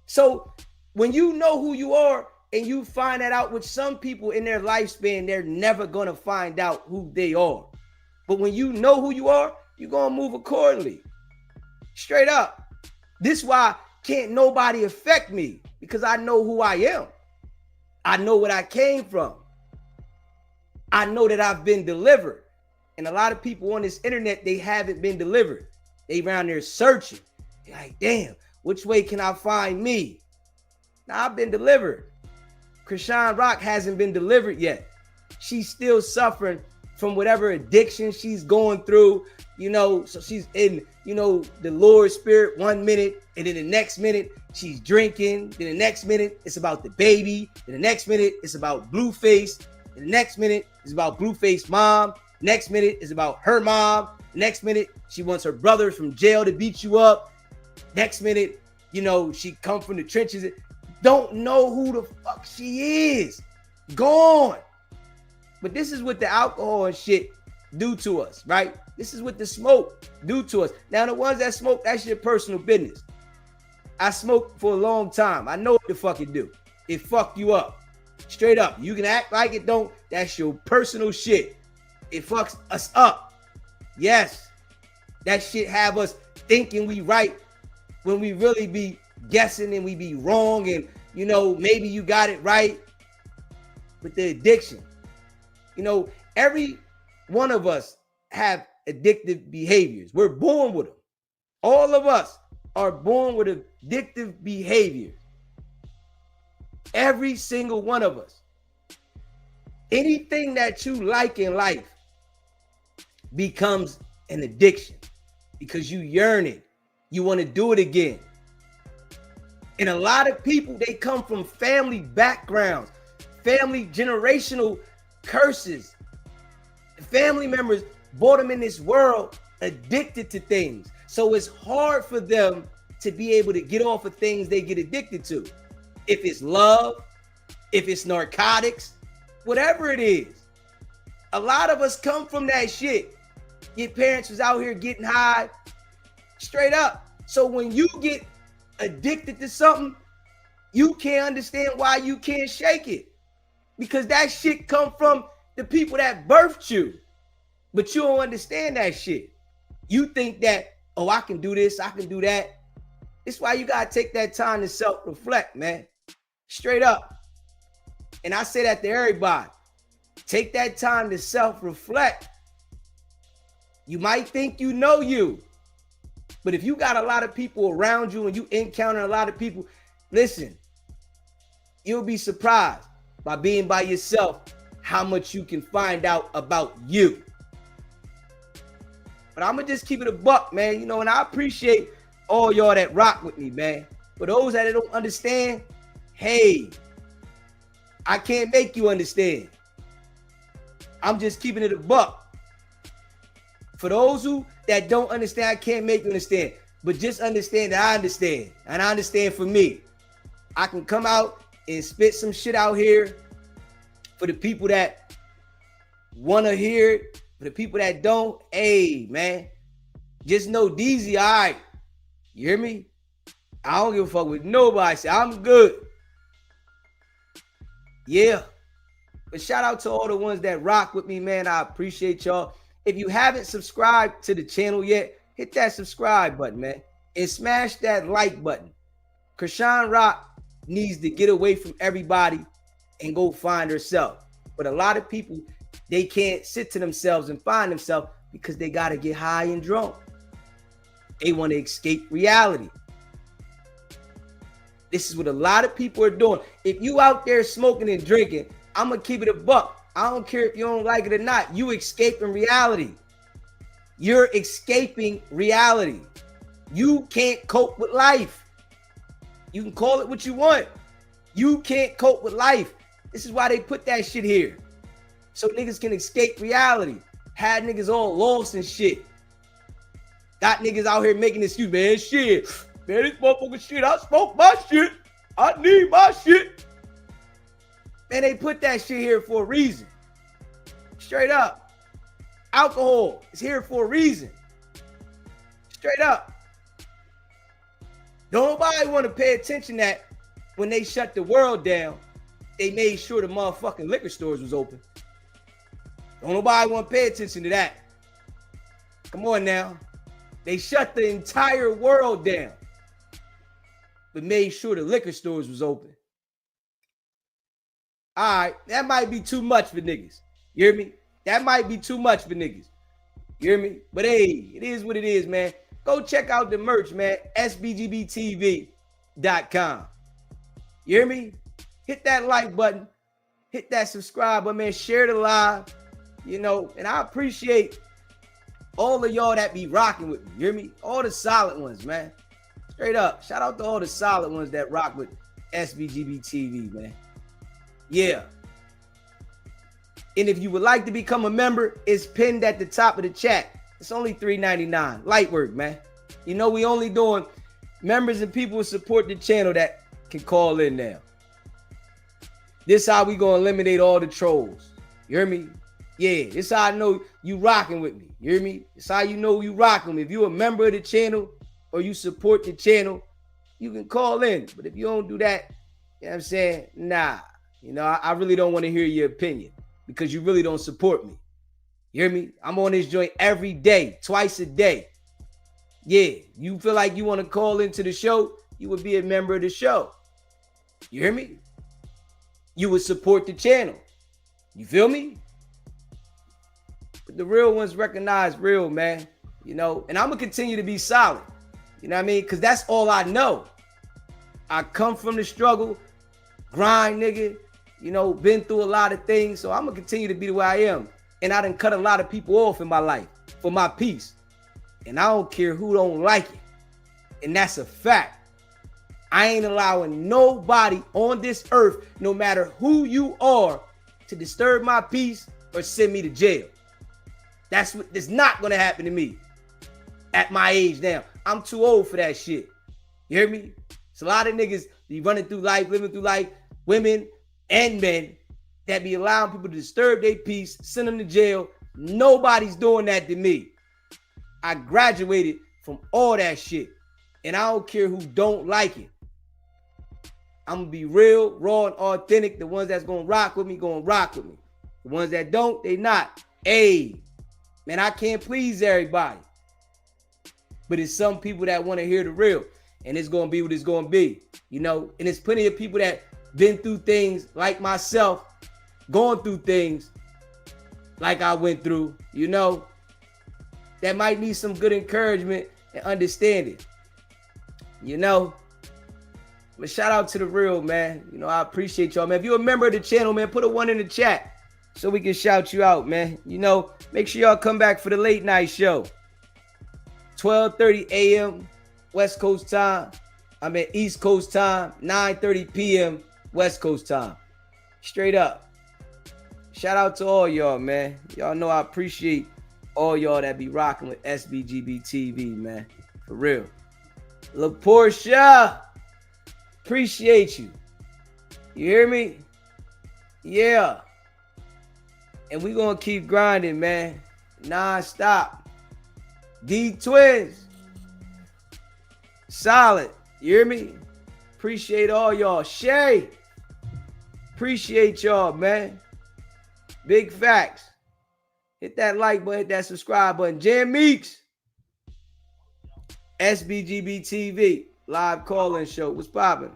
So when you know who you are and you find that out, with some people in their lifespan, they're never going to find out who they are. But when you know who you are, you're going to move accordingly. Straight up. This is why can't nobody affect me, because I know who I am. I know what I came from. I know that I've been delivered. And a lot of people on this internet, they haven't been delivered. They around there searching. They're like, damn, which way can I find me? Now, I've been delivered. Chrisean Rock hasn't been delivered yet. She's still suffering from whatever addiction she's going through, so she's in, the Lord spirit 1 minute, and then the next minute she's drinking, then the next minute it's about the baby, then the next minute it's about Blueface, and the next minute is about Blueface mom, next minute is about her mom, next minute she wants her brothers from jail to beat you up, next minute, she come from the trenches, don't know who the fuck she is, gone. But this is what the alcohol and shit do to us, right? This is what the smoke do to us. Now, the ones that smoke, that's your personal business. I smoked for a long time. I know what the fuck it do. It fuck you up. Straight up. You can act like it don't. That's your personal shit. It fucks us up. Yes. That shit have us thinking we right when we really be guessing and we be wrong, and maybe you got it right. But the addiction, every one of us have addictive behaviors. We're born with them. All of us are born with addictive behaviors. Every single one of us. Anything that you like in life becomes an addiction because you yearn it. You want to do it again. And a lot of people, they come from family backgrounds, family generational curses. Family members brought them in this world addicted to things. So it's hard for them to be able to get off of things they get addicted to. If it's love, if it's narcotics, whatever it is. A lot of us come from that shit. Your parents was out here getting high, straight up. So when you get addicted to something, you can't understand why you can't shake it. Because that shit come from the people that birthed you. But you don't understand that shit. You think that, oh, I can do this, I can do that. It's why you gotta take that time to self-reflect, man. Straight up. And I say that to everybody. Take that time to self-reflect. You might think you know you, but if you got a lot of people around you and you encounter a lot of people, listen, you'll be surprised by being by yourself how much you can find out about you. But I'm gonna just keep it a buck, man. You know, and I appreciate all y'all that rock with me, man. For those that don't understand, hey, I can't make you understand. I'm just keeping it a buck. For those who that don't understand, I can't make you understand. But just understand that I understand. And I understand for me. I can come out and spit some shit out here for the people that want to hear it. For the people that don't, hey, man, just know DZ, all right. You hear me? I don't give a fuck with nobody. Say I'm good. Yeah. But shout out to all the ones that rock with me, man. I appreciate y'all. If you haven't subscribed to the channel yet, hit that subscribe button, man. And smash that like button. Chrisean Rock needs to get away from everybody and go find herself. But a lot of people, they can't sit to themselves and find themselves because they got to get high and drunk. They want to escape reality. This is what a lot of people are doing. If you out there smoking and drinking, I'm going to keep it a buck. I don't care if you don't like it or not. You escaping reality. You're escaping reality. You can't cope with life. You can call it what you want. You can't cope with life. This is why they put that shit here. So niggas can escape reality. Had niggas all lost and shit. Got niggas out here making excuse, man. Shit. Man, this motherfucker shit. I smoke my shit. I need my shit. Man, they put that shit here for a reason. Straight up. Alcohol is here for a reason. Straight up. Don't nobody want to pay attention that when they shut the world down, they made sure the motherfucking liquor stores was open. Don't nobody want to pay attention to that. Come on now. They shut the entire world down, but made sure the liquor stores was open. All right, that might be too much for niggas. You hear me? That might be too much for niggas. You hear me? But hey, it is what it is, man. Go check out the merch, man. sbgbtv.com. You hear me? Hit that like button. Hit that subscribe button, man. Share the live. You know, and I appreciate all of y'all that be rocking with me. You hear me? All the solid ones, man. Straight up. Shout out to all the solid ones that rock with SBGBTV, man. Yeah. And if you would like to become a member, it's pinned at the top of the chat. It's only $3.99. Light work, man. You know, we only doing members and people who support the channel that can call in now. This how we gonna eliminate all the trolls. You hear me? Yeah, this how I know you rocking with me. You hear me? It's how you know you rocking with me. If you a member of the channel or you support the channel, you can call in. But if you don't do that, you know what I'm saying? Nah. You know, I really don't want to hear your opinion because you really don't support me. You hear me? I'm on this joint every day, twice a day. Yeah, you feel like you want to call into the show, you would be a member of the show. You hear me? You would support the channel. You feel me? But the real ones recognize real, man. You know, and I'm going to continue to be solid. You know what I mean? Because that's all I know. I come from the struggle, grind, nigga. You know, been through a lot of things. So I'm going to continue to be the way I am. And I done cut a lot of people off in my life for my peace. And I don't care who don't like it. And that's a fact. I ain't allowing nobody on this earth, no matter who you are, to disturb my peace or send me to jail. That's not gonna happen to me at my age now. I'm too old for that shit. You hear me? It's a lot of niggas be running through life, living through life, women and men that be allowing people to disturb their peace, send them to jail. Nobody's doing that to me. I graduated from all that shit, and I don't care who don't like it. I'm gonna be real, raw, and authentic. The ones that's gonna rock with me, gonna rock with me. The ones that don't, they not. Hey, man, I can't please everybody. But it's some people that want to hear the real. And it's gonna be what it's gonna be. You know, and it's plenty of people that been through things like myself, going through things like I went through, you know, that might need some good encouragement and understanding. You know. But shout out to the real, man. You know, I appreciate y'all, man. If you're a member of the channel, man, put a 1 in the chat so we can shout you out, man. You know, make sure y'all come back for the late night show. 12:30 a.m. West Coast time. I'm at East Coast time. 9:30 p.m. West Coast time. Straight up. Shout out to all y'all, man. Y'all know I appreciate all y'all that be rocking with SBGB TV, man. For real. LaPortia. Appreciate you. You hear me? Yeah. And we gonna keep grinding, man. Non-stop. D-Twins. Solid. You hear me? Appreciate all y'all. Shay. Appreciate y'all, man. Big facts. Hit that like button, hit that subscribe button. Jam Meeks. SBGB TV. Live call-in show. What's poppin'?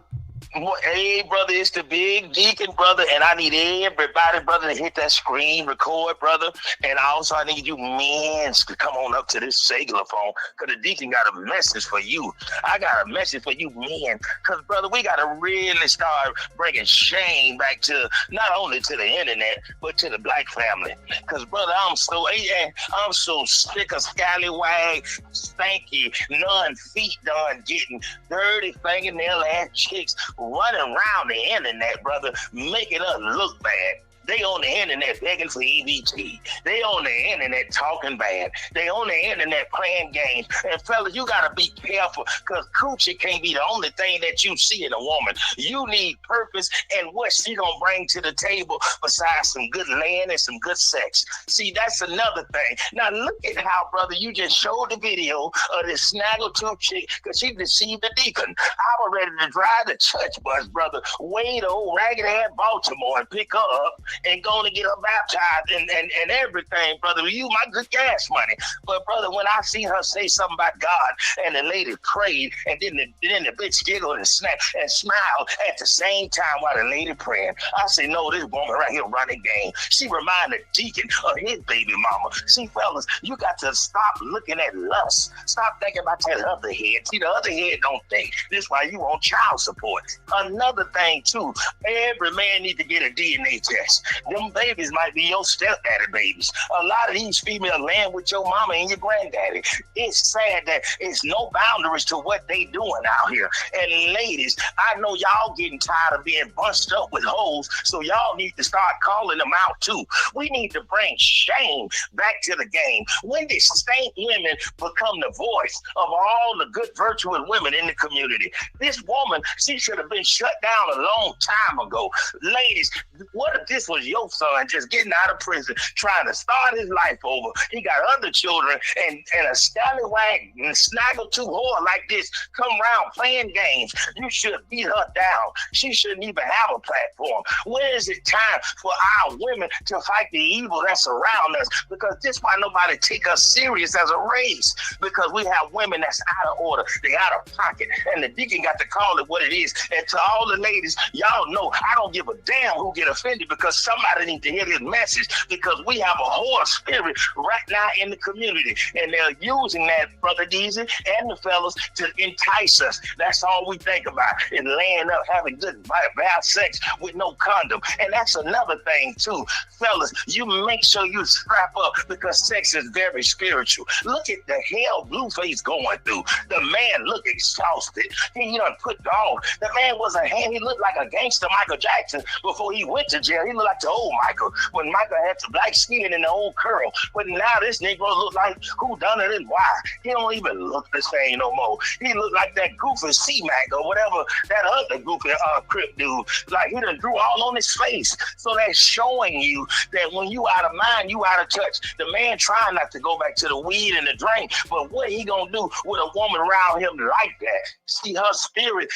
Well, hey, brother, it's the big deacon, brother, and I need everybody, brother, to hit that screen record, brother. And also, I need you men to come on up to this cellular phone, because the deacon got a message for you. I got a message for you men, because, brother, we got to really start bringing shame back to not only to the internet, but to the black family. Because, brother, I'm so sick of scallywag, stanky, none feet done getting dirty fingernail ass chicks running around the internet, brother, making us look bad. They on the internet begging for EBT. They on the internet talking bad. They on the internet playing games. And fellas, you gotta be careful, because coochie can't be the only thing that you see in a woman. You need purpose and what she gonna bring to the table besides some good land and some good sex. See, that's another thing. Now look at how, brother, you just showed the video of this snaggletooth chick, because she deceived the deacon. I was ready to drive the church bus, brother, way to old ragged ass Baltimore and pick her up and going to get her baptized and everything, brother. You my good gas money. But, brother, when I see her say something about God and the lady prayed and then the bitch giggled and smiled at the same time while the lady praying, I say, no, this woman right here running game. She reminded Deacon of his baby mama. See, fellas, you got to stop looking at lust. Stop thinking about that other head. See, the other head don't think. This is why you want child support. Another thing, too, every man need to get a DNA test. Them babies might be your stepdaddy babies. A lot of these females land with your mama and your granddaddy. It's sad that it's no boundaries to what they doing out here. And ladies, I know y'all getting tired of being bunched up with hoes, so y'all need to start calling them out too. We need to bring shame back to the game. When did saint women become the voice of all the good, virtuous women in the community? This woman, she should have been shut down a long time ago. Ladies, what if this was your son just getting out of prison, trying to start his life over? He got other children, and a scallywag and snaggletooth whore like this come around playing games. You should beat her down. She shouldn't even have a platform. When is it time for our women to fight the evil that's around us? Because this why nobody take us serious as a race, because we have women that's out of order. They out of pocket, and the deacon got to call it what it is. And to all the ladies, y'all know I don't give a damn who get offended, because somebody needs to hear this message, because we have a whore spirit right now in the community, and they're using that, Brother Deezy and the fellas, to entice us. That's all we think about, is laying up, having good bad sex with no condom. And that's another thing too, fellas. You make sure you strap up, because sex is very spiritual. Look at the hell Blueface going through. The man looked exhausted. He done put off. The man was he looked like a gangster Michael Jackson before he went to jail. He looked like the old Michael, when Michael had the black skin and the old curl. But now this Negro look like who done it and why. He don't even look the same no more. He look like that goofy C-Mac or whatever, that other goofy Crip dude. Like he done drew all on his face. So that's showing you that when you out of mind, you out of touch. The man trying not to go back to the weed and the drink, but what he gonna do with a woman around him like that? See, her spirit,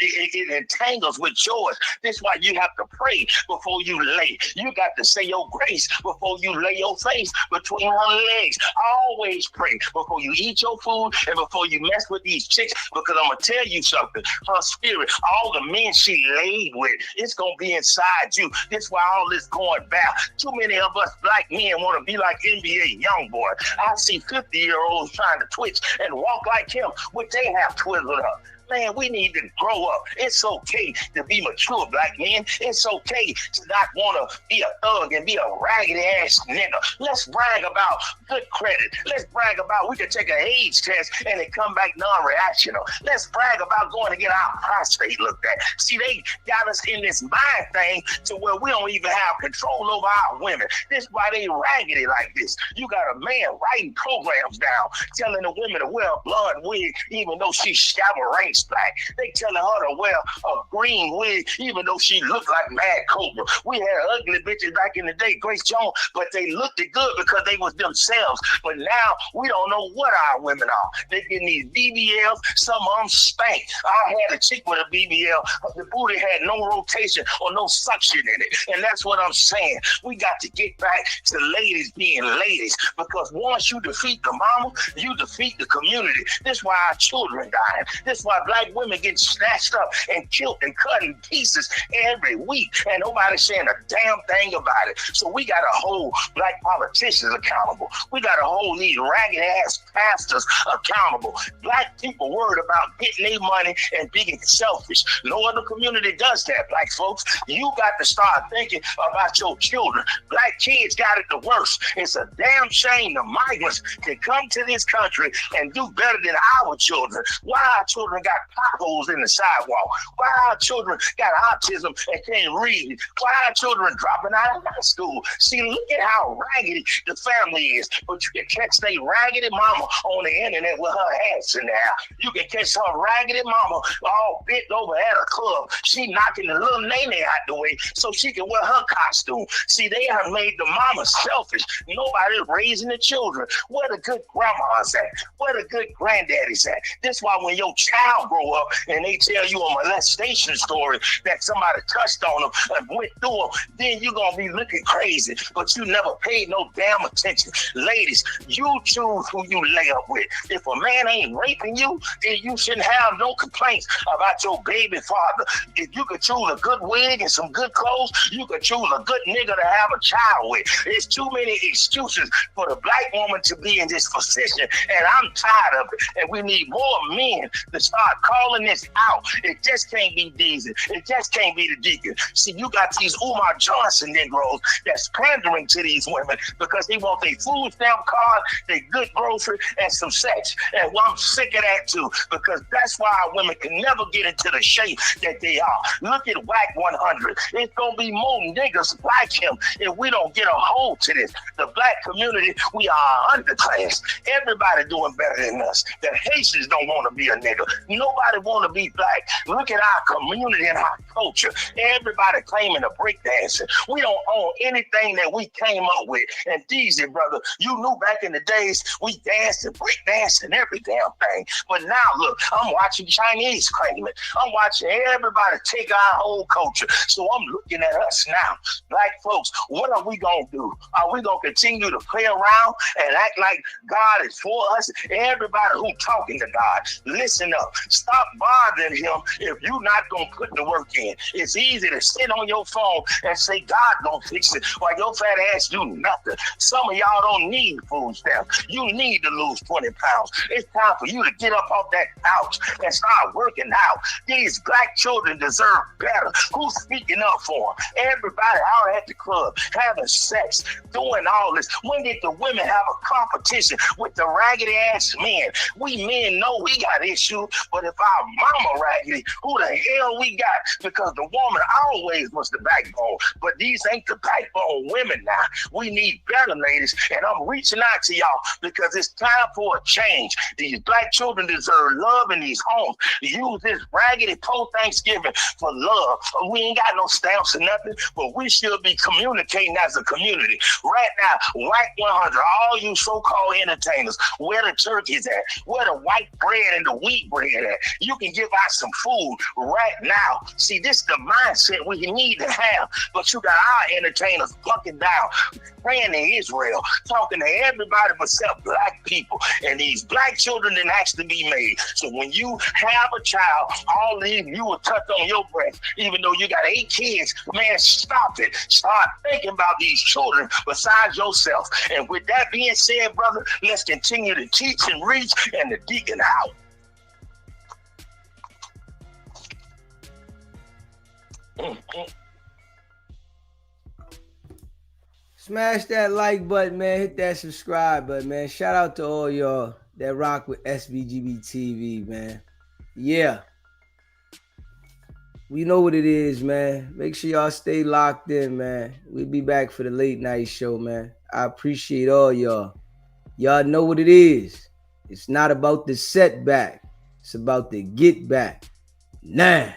it entangles with yours. That's why you have to pray before you lay. You got to say your grace before you lay your face between her legs. Always pray before you eat your food and before you mess with these chicks, because I'm gonna tell you something. Her spirit, all the men she laid with, it's gonna be inside you. That's why all this going back. Too many of us black men want to be like NBA Youngboy. I see 50-year-olds trying to twitch and walk like him, which they have twizzled up. Man, we need to grow up. It's okay to be mature, black men. It's okay to not want to be a thug and be a raggedy ass nigga. Let's brag about good credit. Let's brag about we can take an AIDS test and it come back non-reactional. Let's brag about going to get our prostate looked at. See, they got us in this mind thing to where we don't even have control over our women. This is why they raggedy like this. You got a man writing programs down, telling the women to wear a blonde wig even though she's shallow range black. They telling her to wear a green wig even though she looked like Mad Cobra. We had ugly bitches back in the day, Grace Jones, but they looked good because they was themselves. But now we don't know what our women are. They getting these BBLs, some of them stank. I had a chick with a BBL. The booty had no rotation or no suction in it. And that's what I'm saying. We got to get back to ladies being ladies, because once you defeat the mama, you defeat the community. That's why our children dying. That's why black women get snatched up and killed and cut in pieces every week, and nobody's saying a damn thing about it. So we got to hold black politicians accountable. We got to hold these ragged ass pastors accountable. Black people worried about getting their money and being selfish. No other community does that, black folks. You got to start thinking about your children. Black kids got it the worst. It's a damn shame the migrants can come to this country and do better than our children. Why our children got potholes in the sidewalk? Why our children got autism and can't read? Why our children dropping out of high school? See, look at how raggedy the family is. But you can catch they raggedy mama on the internet with her ass in there. You can catch her raggedy mama all bent over at a club. She knocking the little nene out the way so she can wear her costume. See, they have made the mama selfish. Nobody's raising the children. Where the good grandmas at? Where the good granddaddies at? That's why when your child grow up and they tell you a molestation story that somebody touched on them and went through them, then you're going to be looking crazy, but you never paid no damn attention. Ladies, you choose who you lay up with. If a man ain't raping you, then you shouldn't have no complaints about your baby father. If you could choose a good wig and some good clothes, you could choose a good nigga to have a child with. There's too many excuses for the black woman to be in this position, and I'm tired of it. And we need more men to start calling this out. It just can't be Deezy. It just can't be the Deacon. See, you got these Umar Johnson Negroes that's pandering to these women because they want their food stamp card, their good grocery, and some sex. And well, I'm sick of that too, because that's why our women can never get into the shape that they are. Look at WAC 100. It's going to be more niggas like him if we don't get a hold to this. The black community, we are underclass. Everybody doing better than us. The Haitians don't want to be a nigga. Nobody want to be black. Look at our community and our culture. Everybody claiming to break dancing. We don't own anything that we came up with. And Deezy, brother, you knew back in the days we danced and break dancing every damn thing. But now look, I'm watching Chinese claim it. I'm watching everybody take our whole culture. So I'm looking at us now. Black folks, what are we going to do? Are we going to continue to play around and act like God is for us? Everybody who talking to God, listen up. Stop bothering him if you're not gonna put the work in. It's easy to sit on your phone and say God gonna fix it while your fat ass do nothing. Some of y'all don't need food stamps. You need to lose 20 pounds. It's time for you to get up off that couch and start working out. These black children deserve better. Who's speaking up for them? Everybody out at the club having sex, doing all this. When did the women have a competition with the raggedy ass men? We men know we got issues, but if our mama raggedy, who the hell we got? Because the woman always was the backbone, but these ain't the backbone women now. We need better, ladies, and I'm reaching out to y'all because it's time for a change. These black children deserve love in these homes. Use this raggedy post-Thanksgiving for love. We ain't got no stamps or nothing, but we should be communicating as a community. Right now, White 100, all you so-called entertainers, where the turkey's at, where the white bread and the wheat bread at. You can give out some food right now. See, this is the mindset we need to have, but you got our entertainers bucking down, praying to Israel, talking to everybody except black people, and these black children didn't actually be made. So when you have a child, all these you will touch on your breast, even though you got 8 kids, man, stop it. Start thinking about these children besides yourself. And with that being said, brother, let's continue to teach and reach and the deacon out. Smash that like button, man. Hit that subscribe button, man. Shout out to all y'all that rock with SBGB TV, man. Yeah. We know what it is, man. Make sure y'all stay locked in, man. We'll be back for the late night show, man. I appreciate all y'all. Y'all know what it is. It's not about the setback. It's about the get back. Nah.